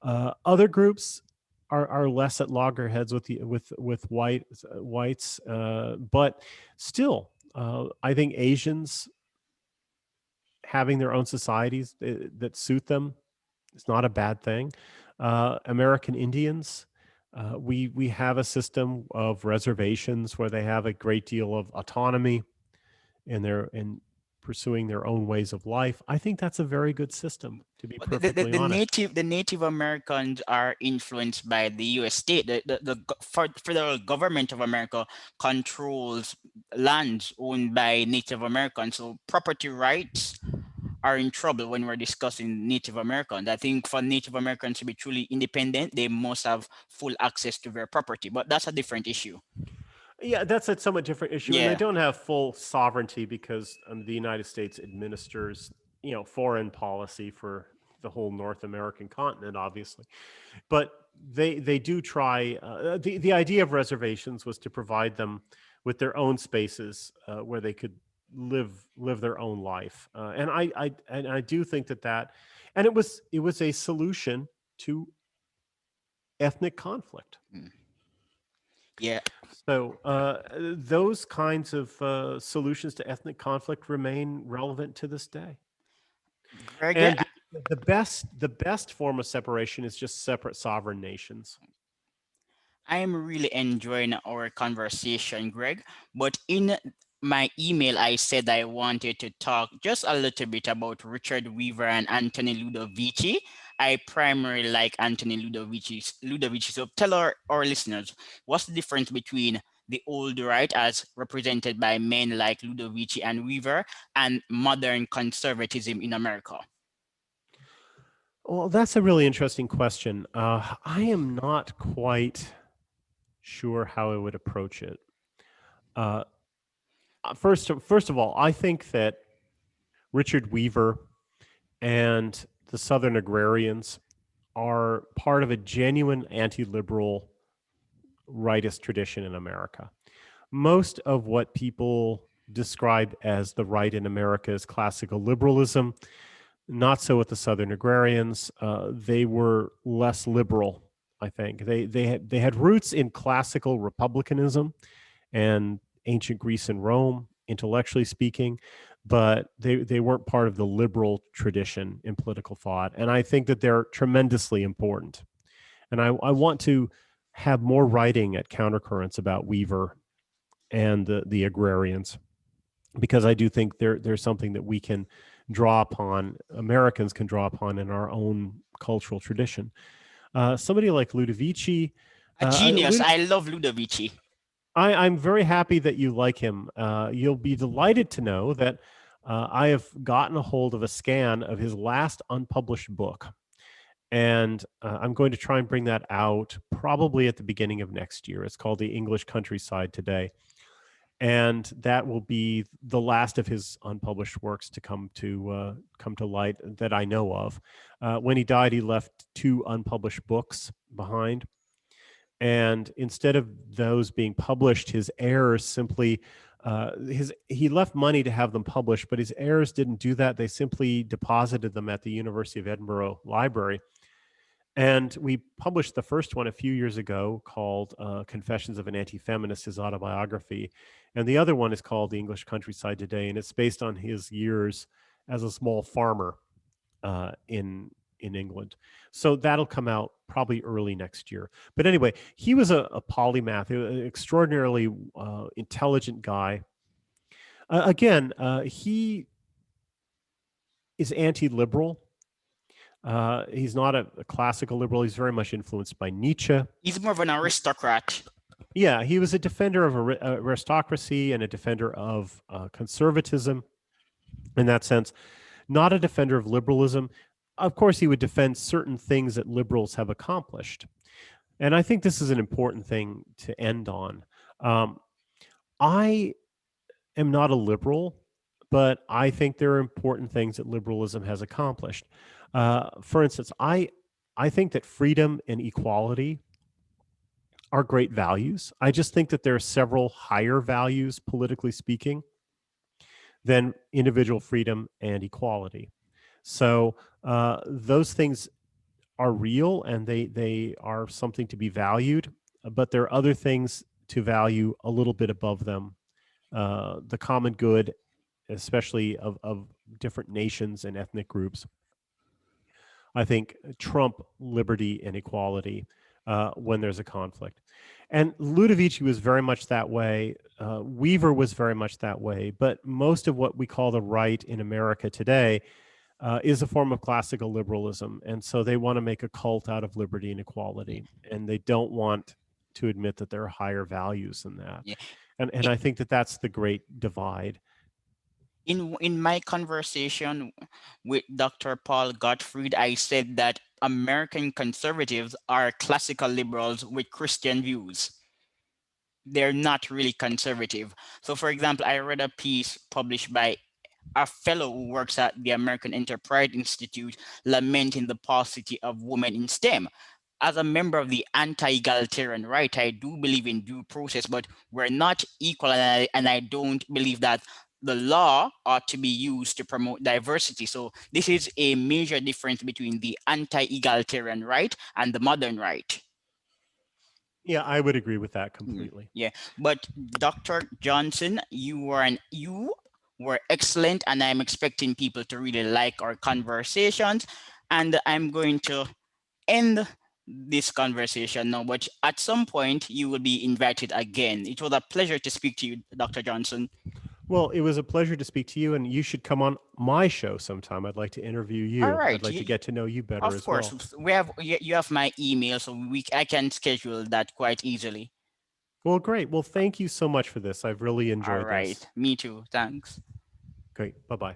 Other groups are less at loggerheads with whites, but still, I think Asians having their own societies that suit them is not a bad thing. American Indians, we have a system of reservations where they have a great deal of autonomy in pursuing their own ways of life. I think that's a very good system, to be But the, perfectly honest. the Native Americans are influenced by the U.S. state. Federal government of America controls lands owned by Native Americans. So property rights are in trouble when we're discussing Native Americans. I think for Native Americans to be truly independent, they must have full access to their property. But that's a different issue. Yeah, that's a somewhat different issue, and they Yeah. don't have full sovereignty because the United States administers, foreign policy for the whole North American continent, obviously. But they do try. The idea of reservations was to provide them with their own spaces where they could live their own life, and I do think and it was a solution to ethnic conflict. Mm. Yeah. So those kinds of solutions to ethnic conflict remain relevant to this day. Greg, And the best form of separation is just separate sovereign nations. I'm really enjoying our conversation, Greg. But in my email, I said I wanted to talk just a little bit about Richard Weaver and Anthony Ludovici. I primarily like Anthony Ludovici. So tell our listeners, what's the difference between the old right, as represented by men like Ludovici and Weaver, and modern conservatism in America? Well, that's a really interesting question. I am not quite sure how I would approach it. Uh, first of all, I think that Richard Weaver and the Southern agrarians are part of a genuine anti-liberal rightist tradition in America. Most of what people describe as the right in America is classical liberalism. Not so with the Southern agrarians. They were less liberal I think they had roots in classical republicanism and ancient Greece and Rome, intellectually speaking, but they weren't part of the liberal tradition in political thought. And I think that they're tremendously important. And I want to have more writing at Countercurrents about Weaver and the agrarians, because I do think there's something that we can draw upon, Americans can draw upon in our own cultural tradition. Somebody like Ludovici, A genius. I love Ludovici. I'm very happy that you like him. You'll be delighted to know that I have gotten a hold of a scan of his last unpublished book. And I'm going to try and bring that out probably at the beginning of next year. It's called The English Countryside Today. And that will be the last of his unpublished works to come to light that I know of. When he died, he left 2 unpublished books behind, and instead of those being published, his heirs simply he left money to have them published, but his heirs didn't do that. They simply deposited them at the University of Edinburgh Library. And we published the first one a few years ago called Confessions of an Anti-Feminist, his autobiography. And the other one is called The English Countryside Today, and it's based on his years as a small farmer in England. So that'll come out probably early next year. But anyway, he was a polymath, an extraordinarily intelligent guy. Again, he is anti-liberal. He's not a classical liberal. He's very much influenced by Nietzsche. He's more of an aristocrat. Yeah, he was a defender of aristocracy and a defender of conservatism in that sense, not a defender of liberalism. Of course, he would defend certain things that liberals have accomplished. And I think this is an important thing to end on. I am not a liberal, but I think there are important things that liberalism has accomplished. For instance, I think that freedom and equality are great values. I just think that there are several higher values, politically speaking, than individual freedom and equality. So those things are real and they are something to be valued, but there are other things to value a little bit above them. The common good, especially of different nations and ethnic groups, I think trump liberty and equality when there's a conflict. And Ludovici was very much that way. Weaver was very much that way. But most of what we call the right in America today is a form of classical liberalism. And so they want to make a cult out of liberty and equality. And they don't want to admit that there are higher values than that. Yeah. And I think that that's the great divide. In my conversation with Dr. Paul Gottfried, I said that American conservatives are classical liberals with Christian views. They're not really conservative. So, for example, I read a piece published by a fellow who works at the American Enterprise Institute lamenting the paucity of women in STEM. As a member of the anti-egalitarian right, I do believe in due process, but we're not equal, and I don't believe that the law ought to be used to promote diversity. So this is a major difference between the anti-egalitarian right and the modern right. Yeah, I would agree with that completely. Yeah, but Dr. Johnson, you were excellent, and I'm expecting people to really like our conversations. And I'm going to end this conversation now, but at some point you will be invited again. It was a pleasure to speak to you, Dr. Johnson. Well, it was a pleasure to speak to you, and you should come on my show sometime. I'd like to interview you. All right. I'd like to get to know you better as well. Of course, you have my email, so I can schedule that quite easily. Well, great. Well, thank you so much for this. I've really enjoyed All right. this. Me too. Thanks. Great. Bye-bye.